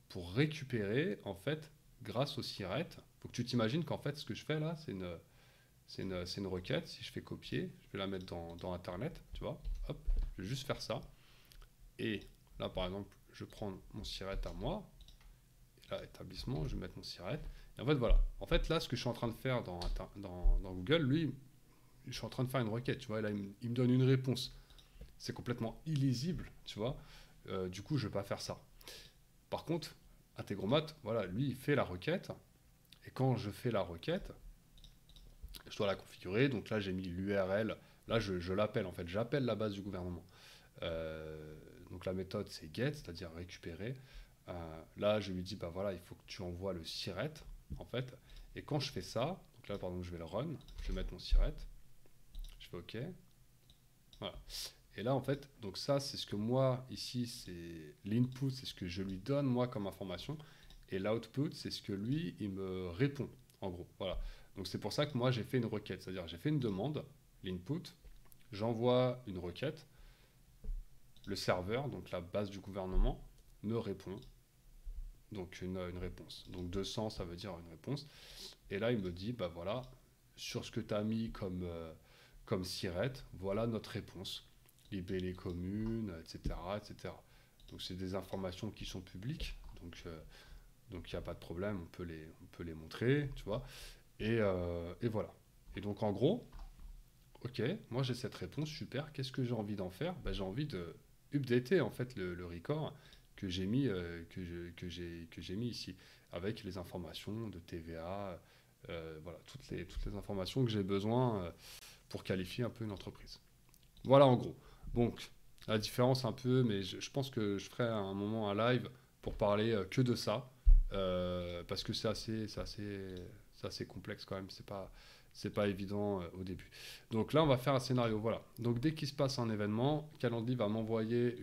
pour récupérer, en fait, grâce au SIRET. Il faut que tu t'imagines qu'en fait, ce que je fais là, c'est une requête. Si je fais copier, je vais la mettre dans Internet, tu vois. Hop, je vais juste faire ça. Et là, par exemple, je prends mon SIRET à moi. Et là, établissement, je vais mettre mon SIRET. Et en fait, voilà. En fait, là, ce que je suis en train de faire dans Google, lui, je suis en train de faire une requête, tu vois. Là, il me donne une réponse. C'est complètement illisible, tu vois. Du coup, je ne vais pas faire ça. Par contre, Integromat, voilà, lui, il fait la requête. Et quand je fais la requête, je dois la configurer. Donc là, j'ai mis l'URL. Là, je l'appelle, en fait. J'appelle la base du gouvernement. Donc la méthode, c'est get, c'est-à-dire récupérer. Là, je lui dis, bah voilà, il faut que tu envoies le siret, en fait. Et quand je fais ça, donc là, pardon, je vais le run. Je vais mettre mon siret. Je fais OK. Voilà. Et là, en fait, donc ça, c'est ce que moi, ici, c'est l'input, c'est ce que je lui donne, moi, comme information. Et l'output, c'est ce que lui, il me répond, en gros. Voilà. Donc c'est pour ça que moi, j'ai fait une requête. C'est-à-dire, j'ai fait une demande, l'input, j'envoie une requête, le serveur, donc la base du gouvernement, me répond. Donc une réponse. Donc 200, ça veut dire une réponse. Et là, il me dit, bah voilà, sur ce que tu as mis comme siret, voilà notre réponse. Libellé commune, etc., etc. Donc c'est des informations qui sont publiques, donc il n'y a pas de problème, on peut les montrer, tu vois. Et voilà. Et donc en gros, ok, moi j'ai cette réponse, super, qu'est-ce que j'ai envie d'en faire? Ben, j'ai envie de updater en fait le record que j'ai mis, que j'ai mis ici, avec les informations de TVA, voilà, toutes les informations que j'ai besoin pour qualifier un peu une entreprise. Voilà en gros. Donc, la différence un peu, mais je pense que je ferai un moment un live pour parler que de ça, parce que c'est assez complexe quand même, c'est pas évident au début. Donc là, on va faire un scénario, voilà. Donc dès qu'il se passe un événement, Calendly va m'envoyer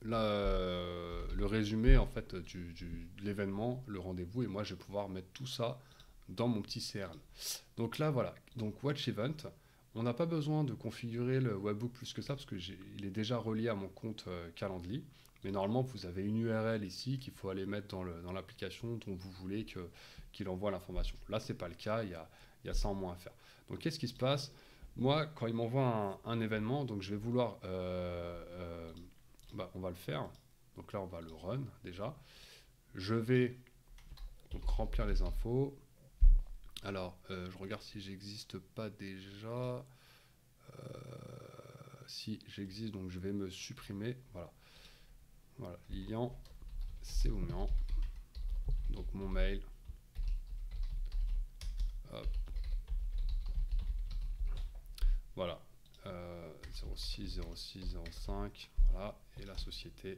le résumé en fait de l'événement, le rendez-vous, et moi je vais pouvoir mettre tout ça dans mon petit CRM. Donc là, voilà. Donc Watch Event, on n'a pas besoin de configurer le webhook plus que ça parce que il est déjà relié à mon compte Calendly. Mais normalement, vous avez une URL ici qu'il faut aller mettre dans l'application dont vous voulez qu'il envoie l'information. Là, c'est pas le cas, il y a ça en moins à faire. Donc, qu'est-ce qui se passe? Moi, quand il m'envoie un événement, donc je vais vouloir, bah, on va le faire. Donc là, on va le run déjà. Je vais donc remplir les infos. Alors, je regarde si j'existe pas déjà. Si j'existe, donc je vais me supprimer. Voilà. Voilà. Lilian Séoumian. Donc mon mail. Hop. Voilà. 06 06 05. Voilà. Et la société.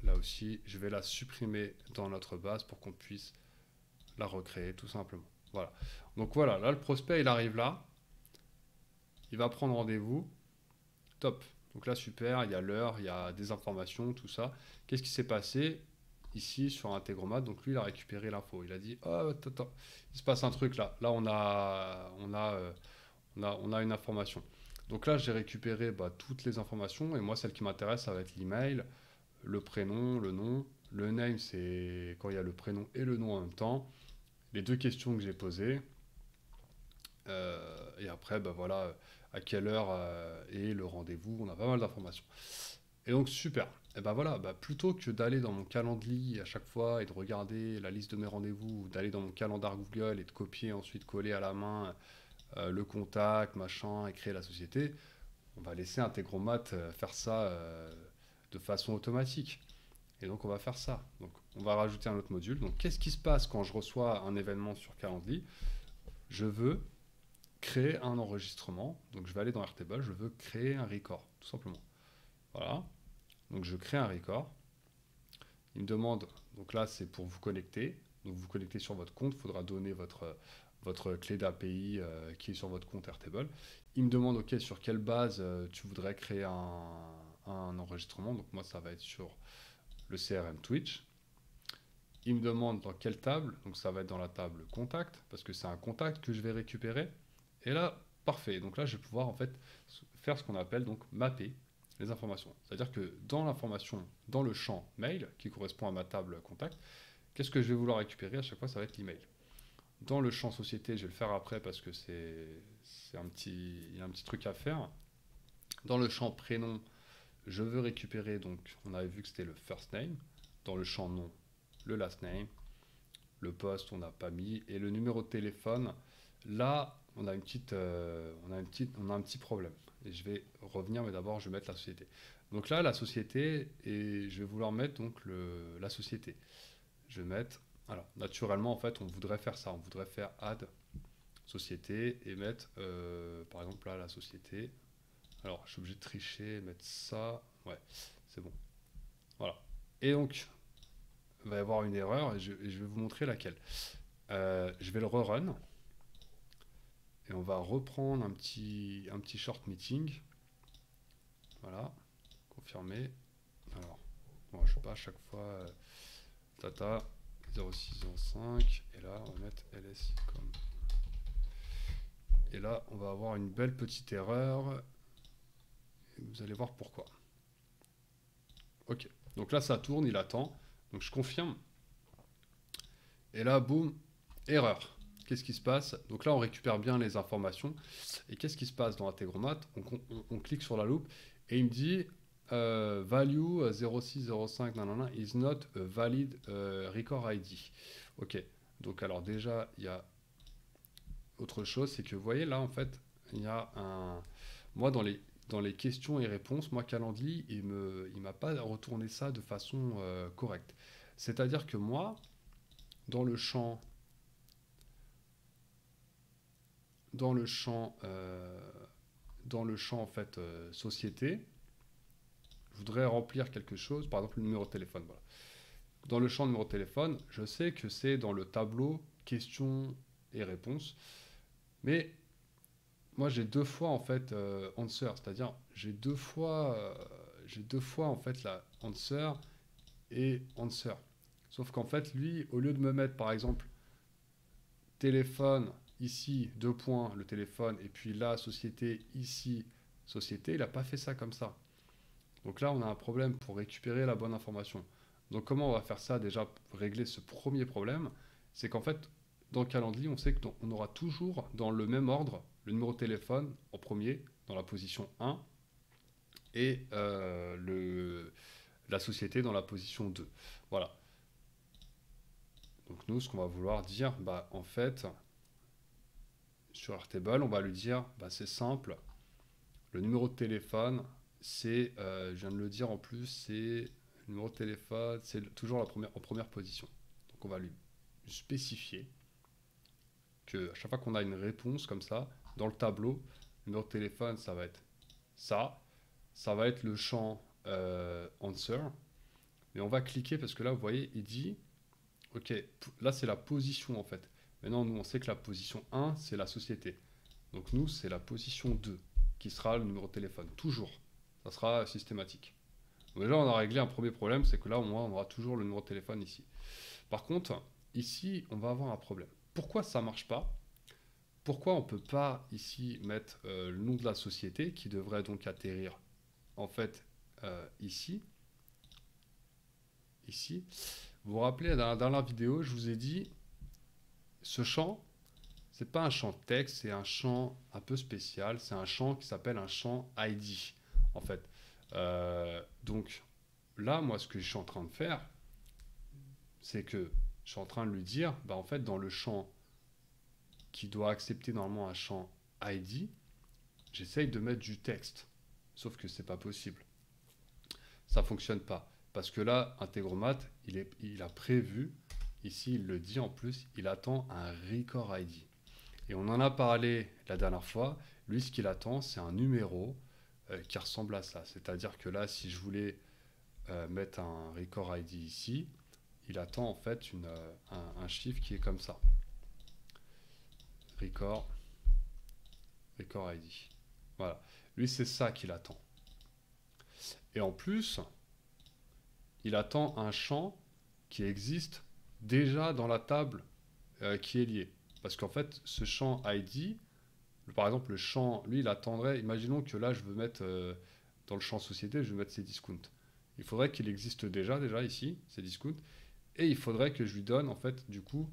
Là aussi, je vais la supprimer dans notre base pour qu'on puisse la recréer tout simplement. Voilà. Donc voilà, là le prospect il arrive là. Il va prendre rendez-vous. Top. Donc là, super, il y a l'heure, il y a des informations, tout ça. Qu'est-ce qui s'est passé ici sur Integromat? Donc lui, il a récupéré l'info. Il a dit, oh, attends, il se passe un truc là. Là, on a une information. Donc là, j'ai récupéré bah, toutes les informations. Et moi, celle qui m'intéresse, ça va être l'email, le prénom, le nom. Le name, c'est quand il y a le prénom et le nom en même temps. Les deux questions que j'ai posées. Et après, bah voilà, à quelle heure est le rendez-vous, on a pas mal d'informations. Et donc, super. Et ben voilà, bah, plutôt que d'aller dans mon calendrier à chaque fois et de regarder la liste de mes rendez-vous, ou d'aller dans mon calendar Google et de copier, ensuite coller à la main le contact, machin, et créer la société, on va laisser Integromat faire ça de façon automatique. Et donc, on va faire ça. Donc, on va rajouter un autre module. Donc, qu'est-ce qui se passe quand je reçois un événement sur Calendly? Je veux créer un enregistrement. Donc je vais aller dans Airtable, je veux créer un record, tout simplement. Voilà. Donc je crée un record. Il me demande, donc là c'est pour vous connecter. Donc vous connectez sur votre compte, il faudra donner votre clé d'API qui est sur votre compte Airtable. Il me demande, ok, sur quelle base tu voudrais créer un enregistrement. Donc moi ça va être sur le CRM Twitch. Il me demande dans quelle table, donc ça va être dans la table contact, parce que c'est un contact que je vais récupérer. Et là, parfait. Donc là, je vais pouvoir en fait faire ce qu'on appelle donc mapper les informations. C'est-à-dire que dans l'information, dans le champ mail, qui correspond à ma table contact, qu'est-ce que je vais vouloir récupérer? À chaque fois, ça va être l'email. Dans le champ société, je vais le faire après parce que il y a un petit truc à faire. Dans le champ prénom, je veux récupérer, donc on avait vu que c'était le first name. Dans le champ nom, le last name. Le poste, on n'a pas mis. Et le numéro de téléphone, là, on a un petit problème. Et je vais revenir, mais d'abord, je vais mettre la société. Donc là, la société, et je vais vouloir mettre donc la société. Je vais mettre, alors naturellement en fait on voudrait faire ça, on voudrait faire add société et mettre par exemple là la société. Alors je suis obligé de tricher, mettre ça, ouais c'est bon, voilà. Et donc il va y avoir une erreur et je vais vous montrer laquelle. Je vais le rerun et on va reprendre un petit short meeting, voilà, confirmer. Alors bon, je sais pas à chaque fois tata 0605 et là on va mettre LSI comme. Et là on va avoir une belle petite erreur et vous allez voir pourquoi. Ok, donc là ça tourne, il attend, donc je confirme et là boum, erreur. Qu'est-ce qui se passe? Donc là on récupère bien les informations et qu'est-ce qui se passe dans Integromat? On clique sur la loupe et il me dit value 0605 nanana, is not a valid record ID. Ok, donc alors déjà il y a autre chose, c'est que vous voyez là en fait il y a un, moi dans les questions et réponses, moi Calendly il m'a pas retourné ça de façon correcte. C'est-à-dire que moi dans le champ en fait société, je voudrais remplir quelque chose, par exemple le numéro de téléphone. Voilà. Dans le champ numéro de téléphone, je sais que c'est dans le tableau questions et réponses, mais moi j'ai deux fois en fait answer, c'est-à-dire j'ai deux fois en fait la answer et answer. Sauf qu'en fait lui, au lieu de me mettre par exemple téléphone ici, deux points, le téléphone, et puis là, société, ici, société, il n'a pas fait ça comme ça. Donc là, on a un problème pour récupérer la bonne information. Donc comment on va faire ça déjà, pour régler ce premier problème? C'est qu'en fait, dans Calendly, on sait qu'on aura toujours dans le même ordre le numéro de téléphone en premier, dans la position 1, et la société dans la position 2. Voilà. Donc nous, ce qu'on va vouloir dire, bah, en fait, sur Airtable, on va lui dire, bah, c'est simple, le numéro de téléphone, c'est, je viens de le dire en plus, c'est le numéro de téléphone, c'est toujours en première position. Donc on va lui spécifier que à chaque fois qu'on a une réponse comme ça, dans le tableau, le numéro de téléphone, ça va être ça va être le champ answer, mais on va cliquer parce que là, vous voyez, il dit, ok, là c'est la position en fait. Maintenant, nous, on sait que la position 1, c'est la société. Donc nous, c'est la position 2 qui sera le numéro de téléphone. Toujours. Ça sera systématique. Donc déjà, on a réglé un premier problème, c'est que là, au moins, on aura toujours le numéro de téléphone ici. Par contre, ici, on va avoir un problème. Pourquoi ça ne marche pas? Pourquoi on ne peut pas ici mettre le nom de la société qui devrait donc atterrir en fait ici? Ici. Vous vous rappelez, dans la vidéo, je vous ai dit, ce champ, c'est pas un champ texte, c'est un champ un peu spécial. C'est un champ qui s'appelle un champ ID, en fait. Donc là, moi, ce que je suis en train de faire, c'est que je suis en train de lui dire, bah, en fait, dans le champ qui doit accepter normalement un champ ID, j'essaye de mettre du texte. Sauf que c'est pas possible. Ça fonctionne pas. Parce que là, Integromat, il a prévu, ici, il le dit en plus, il attend un record ID. Et on en a parlé la dernière fois. Lui, ce qu'il attend, c'est un numéro qui ressemble à ça. C'est-à-dire que là, si je voulais mettre un record ID ici, il attend en fait un chiffre qui est comme ça. Record ID. Voilà. Lui, c'est ça qu'il attend. Et en plus, il attend un champ qui existe déjà dans la table qui est liée. Parce qu'en fait, ce champ ID, par exemple, le champ, lui, il attendrait, imaginons que là, je veux mettre, dans le champ société, je veux mettre Cdiscount. Il faudrait qu'il existe déjà ici, Cdiscount, et il faudrait que je lui donne, en fait, du coup,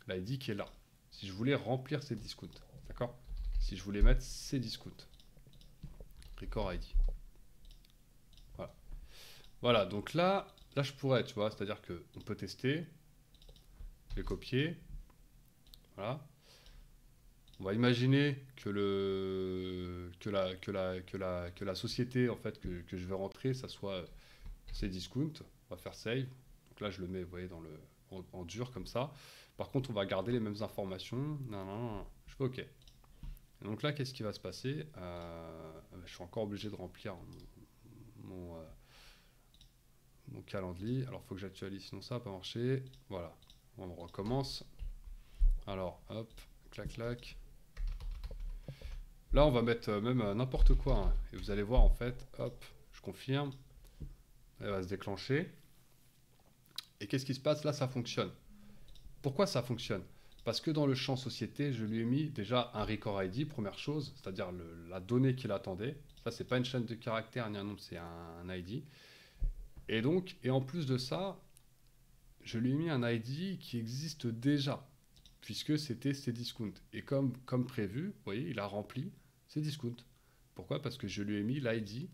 l'ID qui est là. Si je voulais remplir Cdiscount, d'accord? Si je voulais mettre Cdiscount, record ID. Voilà. Voilà, donc là, je pourrais, tu vois, c'est-à-dire qu'on peut tester, je vais copier, voilà. On va imaginer que la société en fait, que je vais rentrer, ça soit Cdiscount. On va faire save. Donc là, je le mets, vous voyez, en dur comme ça. Par contre, on va garder les mêmes informations. Non, non, non. Je fais OK. Et donc là, qu'est-ce qui va se passer? Je suis encore obligé de remplir mon, mon calendrier. Alors, il faut que j'actualise, sinon ça va pas marcher. Voilà. On recommence. Alors, hop, clac, clac. Là, on va mettre même n'importe quoi, hein. Et vous allez voir, en fait, hop, je confirme. Elle va se déclencher. Et qu'est-ce qui se passe? Là, ça fonctionne. Pourquoi ça fonctionne? Parce que dans le champ société, je lui ai mis déjà un record ID, première chose, c'est-à-dire la donnée qu'il attendait. Ça, c'est pas une chaîne de caractères ni un nombre, c'est un ID. Et donc, et en plus de ça, je lui ai mis un ID qui existe déjà, puisque c'était Cdiscount. Et comme prévu, vous voyez, il a rempli Cdiscount. Pourquoi? Parce que je lui ai mis l'ID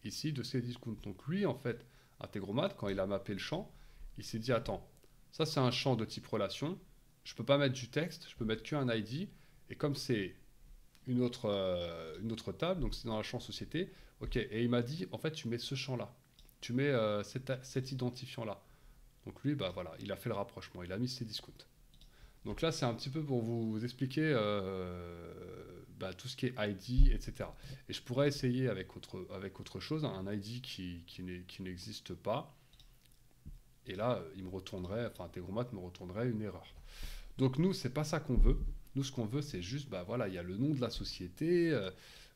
ici de Cdiscount. Donc lui, en fait, Integromat, quand il a mappé le champ, il s'est dit, attends, ça c'est un champ de type relation, je peux pas mettre du texte, je peux mettre qu'un ID, et comme c'est une autre table, donc c'est dans la champ société, ok, et il m'a dit, en fait, tu mets ce champ-là, tu mets cet identifiant-là. Donc lui, bah voilà, il a fait le rapprochement, il a mis Cdiscount. Donc là, c'est un petit peu pour vous expliquer bah, tout ce qui est ID, etc. Et je pourrais essayer avec autre chose, un ID qui n'existe pas. Et là, il me retournerait, enfin, Integromat me retournerait une erreur. Donc nous, c'est pas ça qu'on veut. Nous, ce qu'on veut, c'est juste, bah voilà, il y a le nom de la société.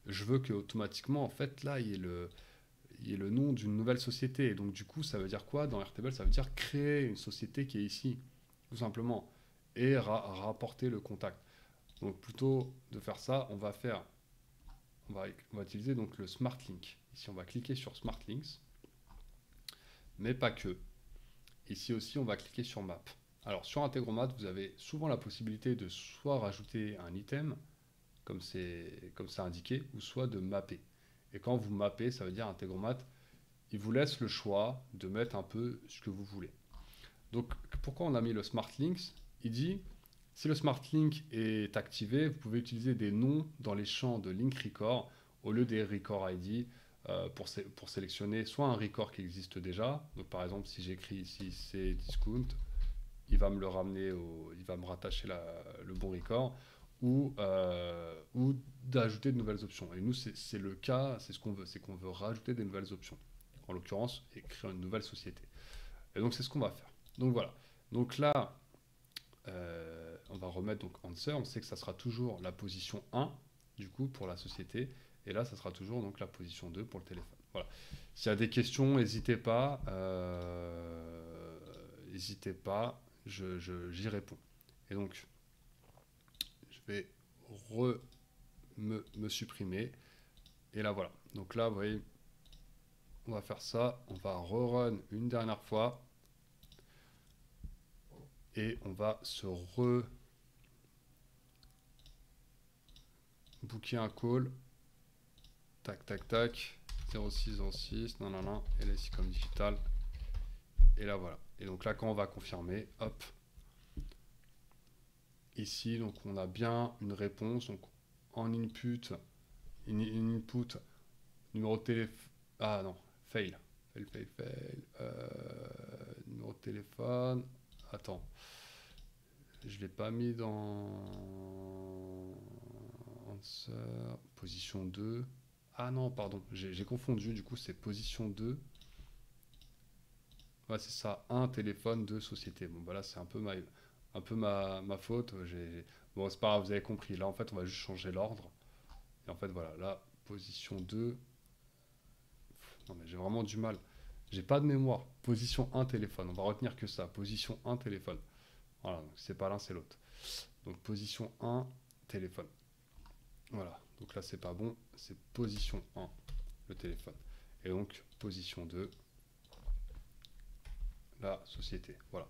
Je veux que automatiquement, en fait, là, il y ait le nom d'une nouvelle société. Et donc, du coup, ça veut dire quoi? Dans Airtable, ça veut dire créer une société qui est ici, tout simplement, et rapporter le contact. Donc, plutôt de faire ça, on va utiliser donc le Smart Link. Ici, on va cliquer sur Smart Links, mais pas que. Ici aussi, on va cliquer sur Map. Alors, sur Integromat, vous avez souvent la possibilité de soit rajouter un item, comme c'est indiqué, ou soit de mapper. Et quand vous mappez, ça veut dire Integromat, il vous laisse le choix de mettre un peu ce que vous voulez. Donc, pourquoi on a mis le Smart Links? Il dit, si le Smart Link est activé, vous pouvez utiliser des noms dans les champs de Link Record au lieu des Record ID pour sélectionner soit un record qui existe déjà. Donc, par exemple, si j'écris ici Cdiscount, il va me le ramener il va me rattacher le bon record ou d'ajouter de nouvelles options. Et nous, c'est le cas, c'est ce qu'on veut, c'est qu'on veut rajouter des nouvelles options. En l'occurrence, écrire une nouvelle société. Et donc, c'est ce qu'on va faire. Donc voilà. Donc là, on va remettre donc answer. On sait que ça sera toujours la position 1, du coup, pour la société. Et là, ça sera toujours donc la position 2 pour le téléphone. Voilà. S'il y a des questions, n'hésitez pas. N'hésitez pas. J'y réponds. Et donc, je vais me supprimer. Et là, voilà. Donc là, vous voyez, on va faire ça. On va rerun une dernière fois. Et on va se booker un call. Tac, tac, tac. 0606, non, non, non. Et là, ici, comme digital. Et là, voilà. Et donc là, quand on va confirmer, hop. Ici, donc on a bien une réponse. Donc en input, numéro de téléphone. Ah non, fail. Fail. Numéro de téléphone. Attends. Je ne l'ai pas mis dans answer. Position 2. Ah non, pardon, j'ai confondu. Du coup, c'est position 2. Ouais, c'est ça. Un téléphone, deux sociétés. Bon, bah là, c'est un peu ma faute. Bon, c'est pas grave, vous avez compris. Là, en fait, on va juste changer l'ordre. Et en fait, voilà, là, position 2. Non, mais j'ai vraiment du mal. J'ai pas de mémoire. Position 1, téléphone. On va retenir que ça. Position 1, téléphone. Voilà, donc c'est pas l'un, c'est l'autre. Donc, position 1, téléphone. Voilà, donc là, c'est pas bon. C'est position 1, le téléphone. Et donc, position 2, la société. Voilà.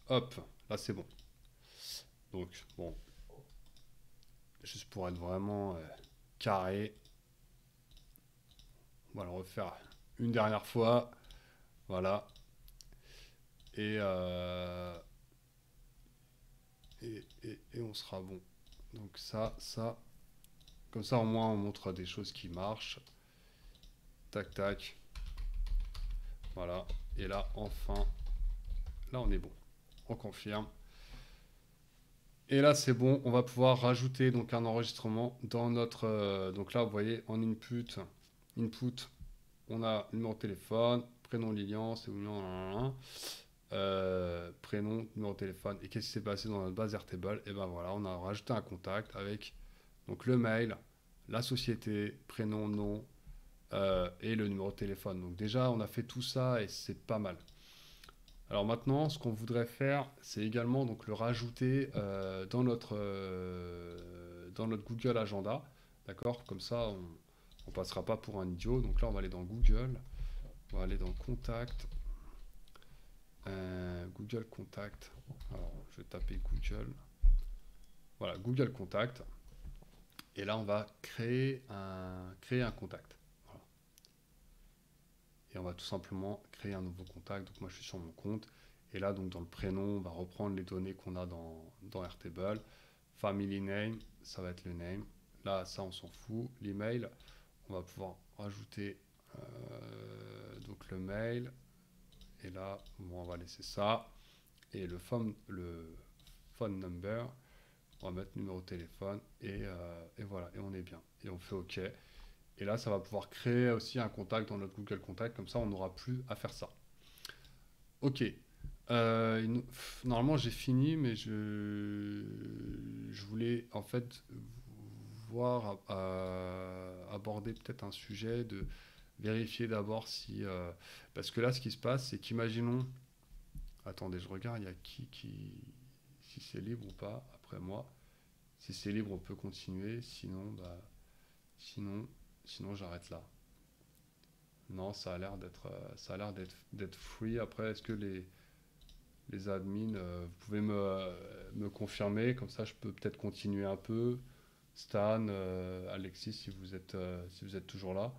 Hop, là, c'est bon. Donc, bon, juste pour être vraiment carré, on va le refaire une dernière fois. Voilà. Et on sera bon. Donc ça, comme ça au moins on montre des choses qui marchent. Tac, tac. Voilà. Et là, enfin, là on est bon. On confirme. Et là c'est bon, on va pouvoir rajouter donc un enregistrement dans notre... donc là vous voyez en input, on a numéro de téléphone, prénom Lilian, c'est Lilian, prénom, numéro de téléphone. Et qu'est-ce qui s'est passé dans notre base Airtable? Et ben voilà, on a rajouté un contact avec donc le mail, la société, prénom, nom et le numéro de téléphone. Donc déjà, on a fait tout ça et c'est pas mal. Alors maintenant, ce qu'on voudrait faire, c'est également donc le rajouter dans notre Google Agenda. D'accord? Comme ça, on ne passera pas pour un idiot. Donc là, on va aller dans Google. On va aller dans Contact. Google Contact. Alors, je vais taper Google. Voilà, Google Contact. Et là, on va créer un contact. Voilà. Et on va tout simplement créer un nouveau contact. Donc moi, je suis sur mon compte. Et là, donc dans le prénom, on va reprendre les données qu'on a dans Airtable. Family name, ça va être le name. Là, ça, on s'en fout. L'email, on va pouvoir rajouter donc le mail. Et là, bon, on va laisser ça. Et le phone number, on va mettre numéro de téléphone. Et voilà, et on est bien. Et on fait OK. Et là, ça va pouvoir créer aussi un contact dans notre Google Contact. Comme ça, on n'aura plus à faire ça. OK. Normalement, j'ai fini, mais je voulais en fait voir aborder peut-être un sujet de vérifier d'abord si... parce que là, ce qui se passe, c'est qu'imaginons... Attendez, je regarde, il y a si c'est libre ou pas, après moi. Si c'est libre, on peut continuer. Sinon, sinon j'arrête là. Non, ça a l'air d'être free. Après, est-ce que les admins, vous pouvez me confirmer, comme ça je peux peut-être continuer un peu. Stan, Alexis, si vous êtes toujours là.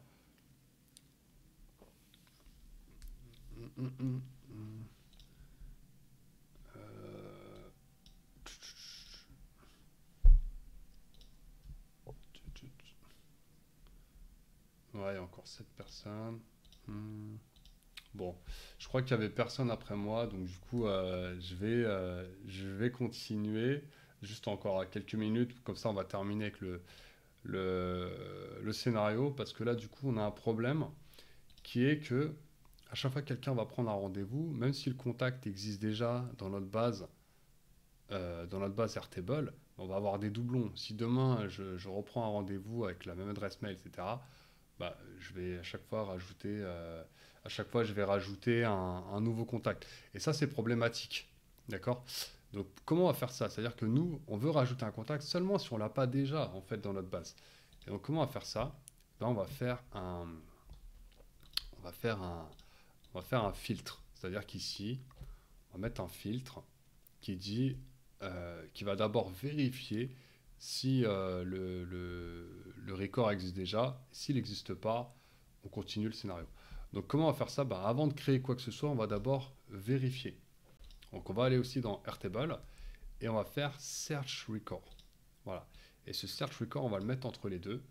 Ouais, il y a encore 7 personnes. Bon, je crois qu'il y avait personne après moi, donc du coup, je vais continuer. Juste encore à quelques minutes, comme ça on va terminer avec le scénario, parce que là, du coup, on a un problème qui est que à chaque fois que quelqu'un va prendre un rendez-vous, même si le contact existe déjà dans notre base Airtable, on va avoir des doublons. Si demain je reprends un rendez-vous avec la même adresse mail, etc., bah, je vais à chaque fois je vais rajouter un nouveau contact. Et ça, c'est problématique. D'accord? Donc, comment on va faire ça? C'est-à-dire que nous, on veut rajouter un contact seulement si on ne l'a pas déjà, en fait, dans notre base. Et donc, comment on va faire ça? Ben, on va faire un filtre. C'est-à-dire qu'ici, on va mettre un filtre qui va d'abord vérifier si le record existe déjà. S'il n'existe pas, on continue le scénario. Donc comment on va faire ça? Ben, avant de créer quoi que ce soit, on va d'abord vérifier. Donc on va aller aussi dans Airtable et on va faire Search Record. Voilà. Et ce Search Record, on va le mettre entre les deux.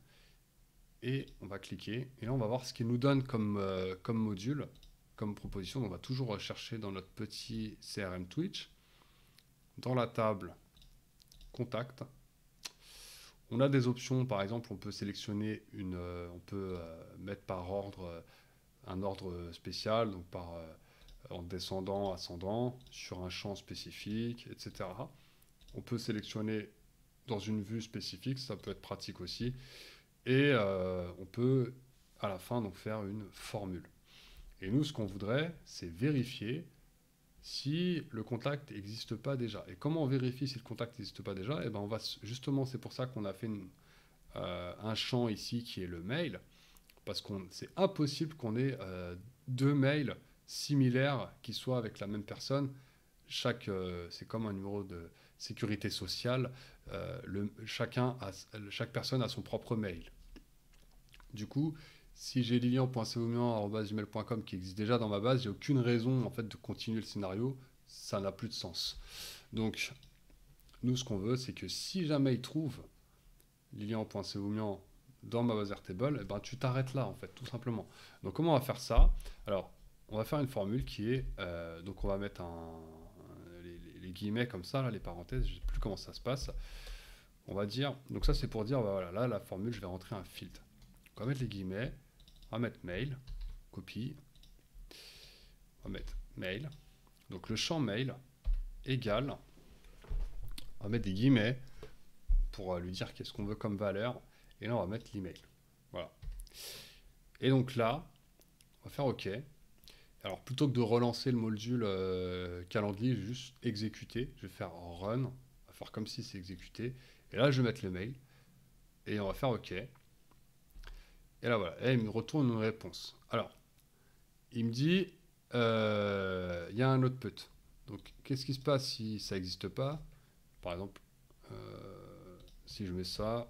Et on va cliquer. Et là, on va voir ce qu'il nous donne comme module, comme proposition. On va toujours rechercher dans notre petit CRM Twitch. Dans la table Contact, on a des options. Par exemple, on peut sélectionner on peut mettre par ordre, un ordre spécial, donc en descendant, ascendant, sur un champ spécifique, etc. On peut sélectionner dans une vue spécifique, ça peut être pratique aussi. Et on peut à la fin donc faire une formule. Et nous, ce qu'on voudrait, c'est vérifier si le contact n'existe pas déjà. Et comment on vérifie si le contact n'existe pas déjà? Et ben justement, c'est pour ça qu'on a fait un champ ici qui est le mail, parce que c'est impossible qu'on ait deux mails similaires qui soient avec la même personne. C'est comme un numéro de sécurité sociale. Chaque personne a son propre mail. Du coup, si j'ai lilian.sevoumian@gmail.com qui existe déjà dans ma base, j'ai aucune raison en fait de continuer le scénario, ça n'a plus de sens. Donc nous, ce qu'on veut, c'est que si jamais il trouve lilian.sevoumian dans ma base Airtable, eh ben, tu t'arrêtes là, en fait, tout simplement. Donc, comment on va faire ça? Alors, on va faire une formule qui est... donc, on va mettre les guillemets comme ça, là, les parenthèses, je ne sais plus comment ça se passe. On va dire... Donc, ça, c'est pour dire, bah, voilà, là, la formule, je vais rentrer un filtre. Donc, on va mettre les guillemets, on va mettre mail, copie, on va mettre mail. Donc, le champ mail égale... On va mettre des guillemets pour lui dire qu'est-ce qu'on veut comme valeur. Et là, on va mettre l'email. Voilà. Et donc là, on va faire OK. Alors, plutôt que de relancer le module calendrier, je vais juste exécuter. Je vais faire run. On va faire comme si c'est exécuté. Et là, je vais mettre le mail. Et on va faire OK. Et là, voilà. Et il me retourne une réponse. Alors, il me dit, il y a un autre put. Donc, qu'est-ce qui se passe si ça n'existe pas? Par exemple, si je mets ça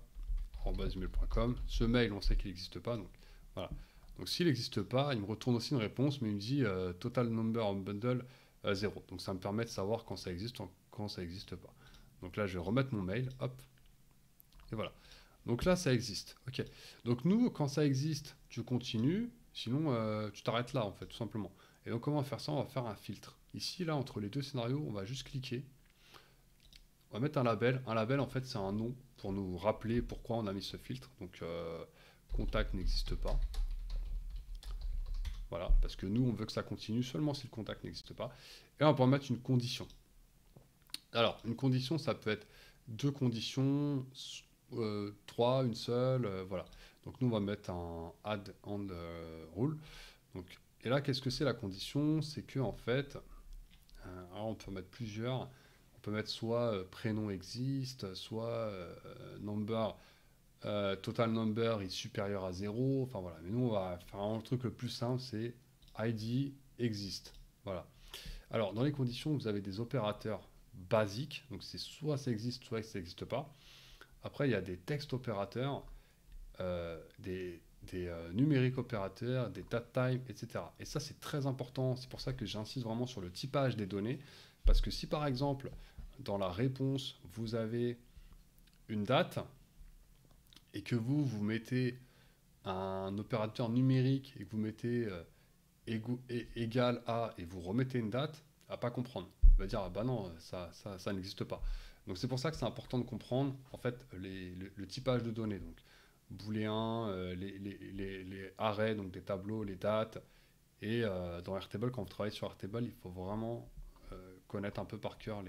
en @gmail.com, ce mail, on sait qu'il n'existe pas. Donc, voilà. Donc, s'il n'existe pas, il me retourne aussi une réponse, mais il me dit total number of bundle 0. Donc, ça me permet de savoir quand ça existe ou quand ça n'existe pas. Donc là, je vais remettre mon mail, hop, et voilà. Donc là, ça existe. Ok. Donc nous, quand ça existe, tu continues, sinon tu t'arrêtes là, en fait, tout simplement. Et donc, comment on va faire ça? On va faire un filtre. Ici, là, entre les deux scénarios, on va juste cliquer. On va mettre un label. Un label, en fait, c'est un nom pour nous rappeler pourquoi on a mis ce filtre. Donc, contact n'existe pas. Voilà, parce que nous, on veut que ça continue seulement si le contact n'existe pas. Et on va pouvoir mettre une condition. Alors, une condition, ça peut être deux conditions, trois, une seule, voilà. Donc, nous, on va mettre un add and rule. Donc, et là, qu'est-ce que c'est la condition? C'est que, en fait, alors on peut mettre plusieurs. On peut mettre soit prénom existe, soit number, total number est supérieur à 0. Enfin voilà, mais nous on va faire vraiment le truc le plus simple, c'est ID existe. Voilà. Alors dans les conditions, vous avez des opérateurs basiques, donc c'est soit ça existe, soit ça n'existe pas. Après il y a des textes opérateurs, des numériques opérateurs, des datetime, etc. Et ça c'est très important, c'est pour ça que j'insiste vraiment sur le typage des données, parce que si par exemple dans la réponse, vous avez une date et que vous mettez un opérateur numérique et que vous mettez égal à et vous remettez une date, il va pas comprendre. Il va dire ah bah non, ça n'existe pas. Donc c'est pour ça que c'est important de comprendre en fait le typage de données. Donc booléen, les arrays, donc des tableaux, les dates. Et dans Airtable, quand vous travaillez sur Airtable, il faut vraiment connaître un peu par cœur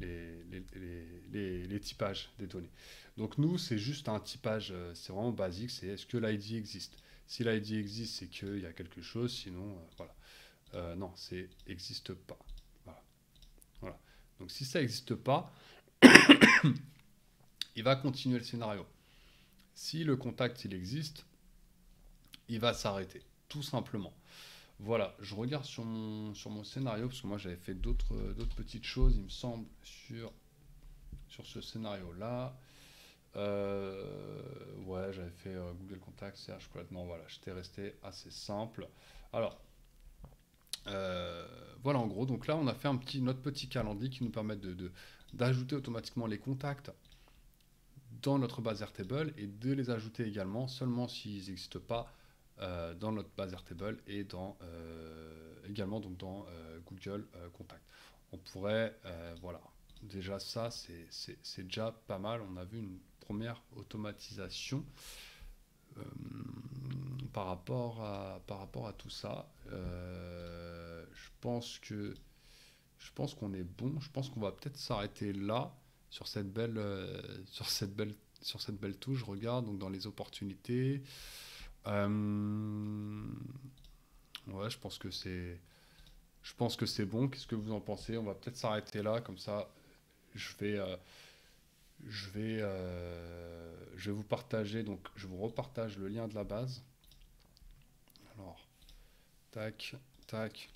les typages des données. Donc nous, c'est juste un typage, c'est vraiment basique, c'est est-ce que l'ID existe? Si l'ID existe, c'est qu'il y a quelque chose, sinon, voilà. Non, c'est existe pas. Voilà. Voilà. Donc si ça n'existe pas, il va continuer le scénario. Si le contact, il existe, il va s'arrêter, tout simplement. Voilà, je regarde sur mon scénario, parce que moi j'avais fait d'autres petites choses, il me semble, sur ce scénario-là. Ouais, j'avais fait Google Contact, CH Cloud. Non, voilà, j'étais resté assez simple. Alors, voilà en gros. Donc là, on a fait notre petit calendrier qui nous permet d'ajouter automatiquement les contacts dans notre base Airtable et de les ajouter également seulement s'ils n'existent pas dans notre base Airtable et également donc dans Google Contact. On pourrait, voilà, déjà ça c'est déjà pas mal. On a vu une première automatisation par rapport à tout ça. Je pense qu'on est bon. Je pense qu'on va peut-être s'arrêter là sur cette belle touche. Je regarde donc dans les opportunités. Ouais, je pense que c'est bon. Qu'est-ce que vous en pensez? On va peut-être s'arrêter là, comme ça, je vais, je vais vous partager. Donc, je vous repartage le lien de la base. Alors, tac, tac.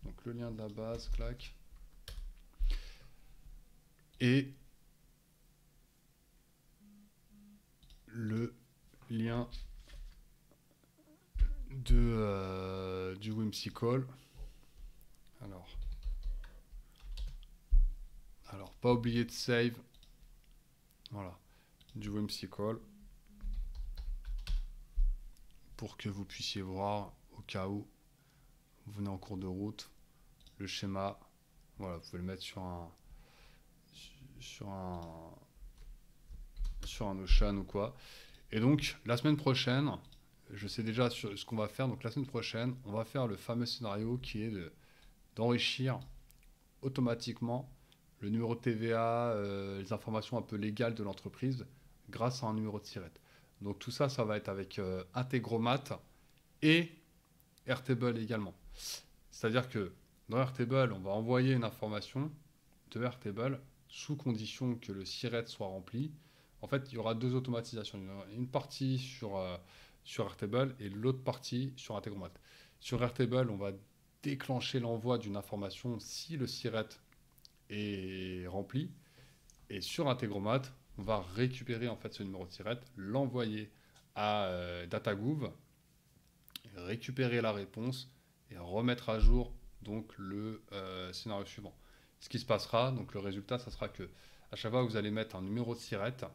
Donc, le lien de la base, clac. Et le lien du Whimsical. Alors, pas oublier de save. Voilà. Du whimsical. Pour que vous puissiez voir, au cas où vous venez en cours de route, le schéma. Voilà, vous pouvez le mettre sur un Notion ou quoi. Et donc, la semaine prochaine, je sais déjà ce qu'on va faire. Donc, la semaine prochaine, on va faire le fameux scénario qui est d'enrichir automatiquement le numéro de TVA, les informations un peu légales de l'entreprise grâce à un numéro de SIRET. Donc, tout ça, ça va être avec Integromat et Airtable également. C'est-à-dire que dans Airtable, on va envoyer une information de Airtable sous condition que le SIRET soit rempli. En fait, il y aura deux automatisations. Une partie sur Airtable et l'autre partie sur Integromat. Sur Airtable, on va déclencher l'envoi d'une information si le SIRET est rempli. Et sur Integromat, on va récupérer en fait ce numéro de SIRET, l'envoyer à DataGouv, récupérer la réponse et remettre à jour donc le scénario suivant. Ce qui se passera, donc le résultat, ça sera que à chaque fois que vous allez mettre un numéro de SIRET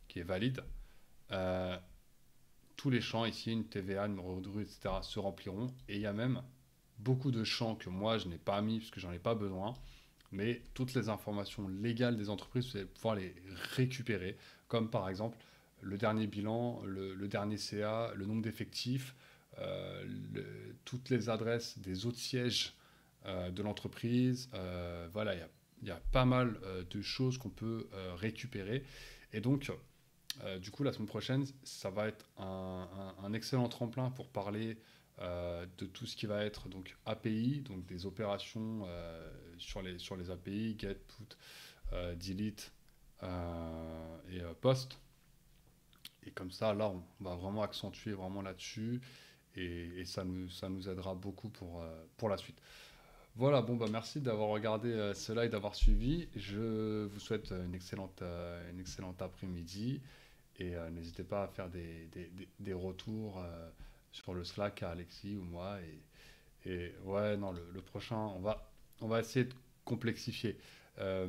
qui est valide, tous les champs ici, une TVA, numéro de rue, etc., se rempliront. Et il y a même beaucoup de champs que moi, je n'ai pas mis parce que j'en ai pas besoin. Mais toutes les informations légales des entreprises, vous allez pouvoir les récupérer. Comme par exemple le dernier bilan, le dernier CA, le nombre d'effectifs, toutes les adresses des autres sièges de l'entreprise. Voilà, il y a pas mal de choses qu'on peut récupérer. Et donc, du coup, la semaine prochaine, ça va être un excellent tremplin pour parler de tout ce qui va être donc API, donc des opérations sur les API, get, put, delete et post. Et comme ça, là, on va vraiment accentuer vraiment là-dessus et ça nous aidera beaucoup pour la suite. Voilà, bon, bah merci d'avoir regardé cela et d'avoir suivi. Je vous souhaite une excellente après-midi et n'hésitez pas à faire des retours sur le Slack à Alexis ou moi. Et ouais, non, le prochain, on va essayer de complexifier. Euh,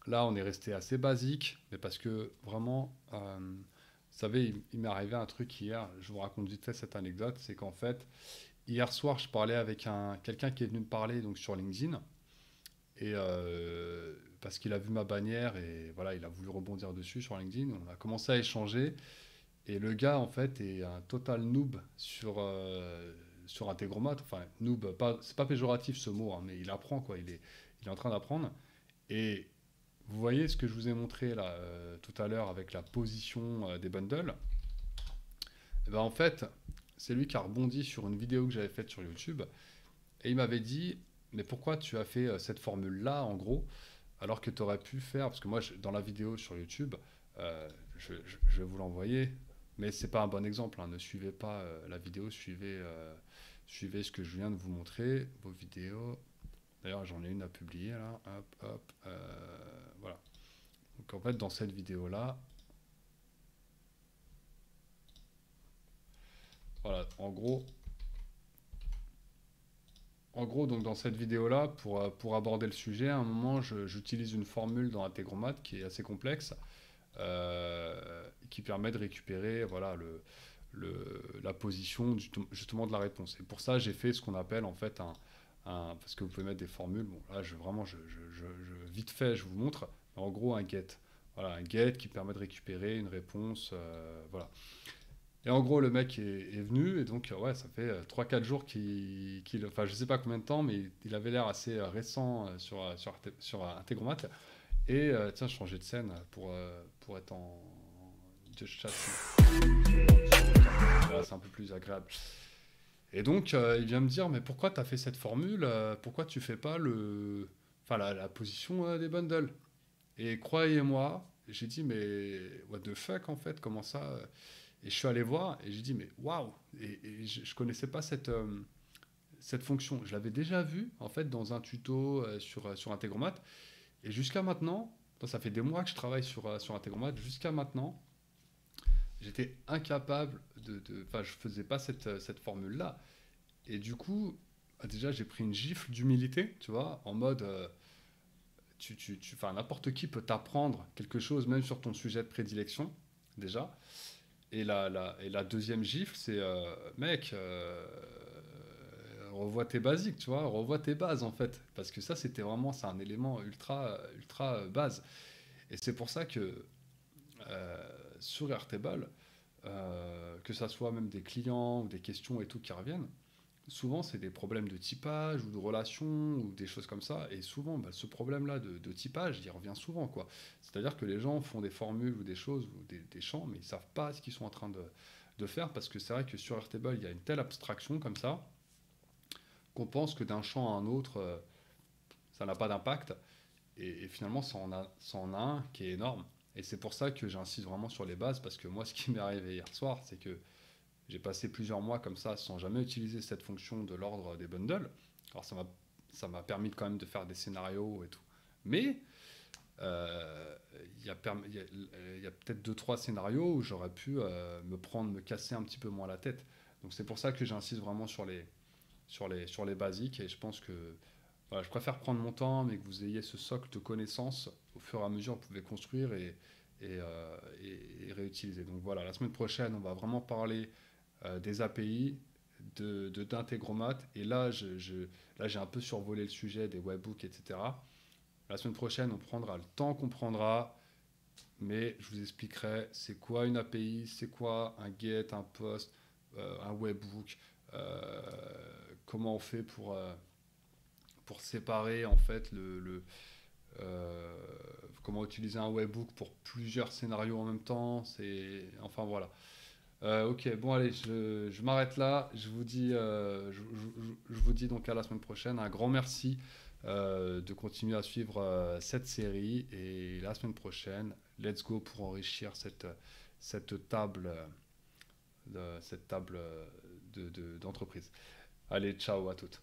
Là, on est resté assez basique, mais parce que vraiment, vous savez, il m'est arrivé un truc hier, je vous raconte vite fait cette anecdote, c'est qu'en fait, hier soir, je parlais avec quelqu'un qui est venu me parler donc, sur LinkedIn, et parce qu'il a vu ma bannière, et voilà, il a voulu rebondir dessus sur LinkedIn, on a commencé à échanger, et le gars, en fait, est un total noob sur Integromat. Enfin, noob, c'est pas péjoratif ce mot, hein, mais il apprend, quoi. Il est en train d'apprendre. Et vous voyez ce que je vous ai montré là tout à l'heure avec la position des bundles. Et ben, en fait, c'est lui qui a rebondi sur une vidéo que j'avais faite sur YouTube. Et il m'avait dit, mais pourquoi tu as fait cette formule-là, en gros, alors que tu aurais pu faire, parce que moi, dans la vidéo sur YouTube, je vais vous l'envoyer, mais c'est pas un bon exemple, hein. Ne suivez pas la vidéo, suivez ce que je viens de vous montrer, vos vidéos. D'ailleurs, j'en ai une à publier là. Hop, hop. Voilà. Donc en fait, dans cette vidéo-là, voilà, donc dans cette vidéo-là, pour aborder le sujet, à un moment, j'utilise une formule dans Integromat qui est assez complexe, qui permet de récupérer voilà, la position justement de la réponse. Et pour ça, j'ai fait ce qu'on appelle en fait parce que vous pouvez mettre des formules. Bon, là, vite fait, je vous montre. En gros, un get. Voilà, un get qui permet de récupérer une réponse. Voilà. Et en gros, le mec est venu, et donc, ouais, ça fait 3-4 jours enfin, je sais pas combien de temps, mais il avait l'air assez récent sur Integromat. Et tiens, je changeais de scène pour être en de chat. Là, c'est un peu plus agréable. Et donc, il vient me dire, mais pourquoi tu as fait cette formule pourquoi tu fais pas enfin, la position des bundles? Et croyez-moi, j'ai dit, mais what the fuck, en fait, comment ça Et je suis allé voir, et j'ai dit, mais waouh Et je connaissais pas cette fonction. Je l'avais déjà vue, en fait, dans un tuto sur Integromat. Et jusqu'à maintenant, ça fait des mois que je travaille sur Integromat, jusqu'à maintenant, j'étais incapable enfin, je faisais pas cette formule-là. Et du coup, déjà, j'ai pris une gifle d'humilité, tu vois, en mode, enfin, n'importe qui peut t'apprendre quelque chose, même sur ton sujet de prédilection, déjà. Et la deuxième gifle, c'est mec, revois tes basiques, tu vois, revois tes bases en fait. Parce que ça, c'est un élément ultra base. Et c'est pour ça que sur Airtable, que ça soit même des clients ou des questions et tout qui reviennent, souvent c'est des problèmes de typage ou de relation ou des choses comme ça. Et souvent, bah, ce problème-là de typage, il revient souvent, quoi. C'est-à-dire que les gens font des formules ou des choses ou des champs, mais ils savent pas ce qu'ils sont en train de faire parce que c'est vrai que sur Airtable, il y a une telle abstraction comme ça qu'on pense que d'un champ à un autre, ça n'a pas d'impact. Et finalement, ça en a un qui est énorme. Et c'est pour ça que j'insiste vraiment sur les bases, parce que moi, ce qui m'est arrivé hier soir, c'est que j'ai passé plusieurs mois comme ça sans jamais utiliser cette fonction de l'ordre des bundles. Alors ça m'a permis quand même de faire des scénarios et tout. Mais il y a peut-être deux, trois scénarios où j'aurais pu me casser un petit peu moins la tête. Donc c'est pour ça que j'insiste vraiment sur les basiques. Et je pense que voilà, je préfère prendre mon temps, mais que vous ayez ce socle de connaissances. Au fur et à mesure, vous pouvez construire et réutiliser. Donc voilà, la semaine prochaine, on va vraiment parler des API, d'Integromat. Et là, là, j'ai un peu survolé le sujet des webhooks, etc. La semaine prochaine, on prendra le temps qu'on prendra, mais je vous expliquerai c'est quoi une API, c'est quoi un get, un post, un webhook, euh, comment on fait pour séparer en fait euh, comment utiliser un webhook pour plusieurs scénarios en même temps. Enfin voilà. Ok, bon allez, je m'arrête là. Je vous dis donc à la semaine prochaine. Un grand merci de continuer à suivre cette série. Et la semaine prochaine, let's go pour enrichir cette table, d'entreprise. Allez, ciao à toutes.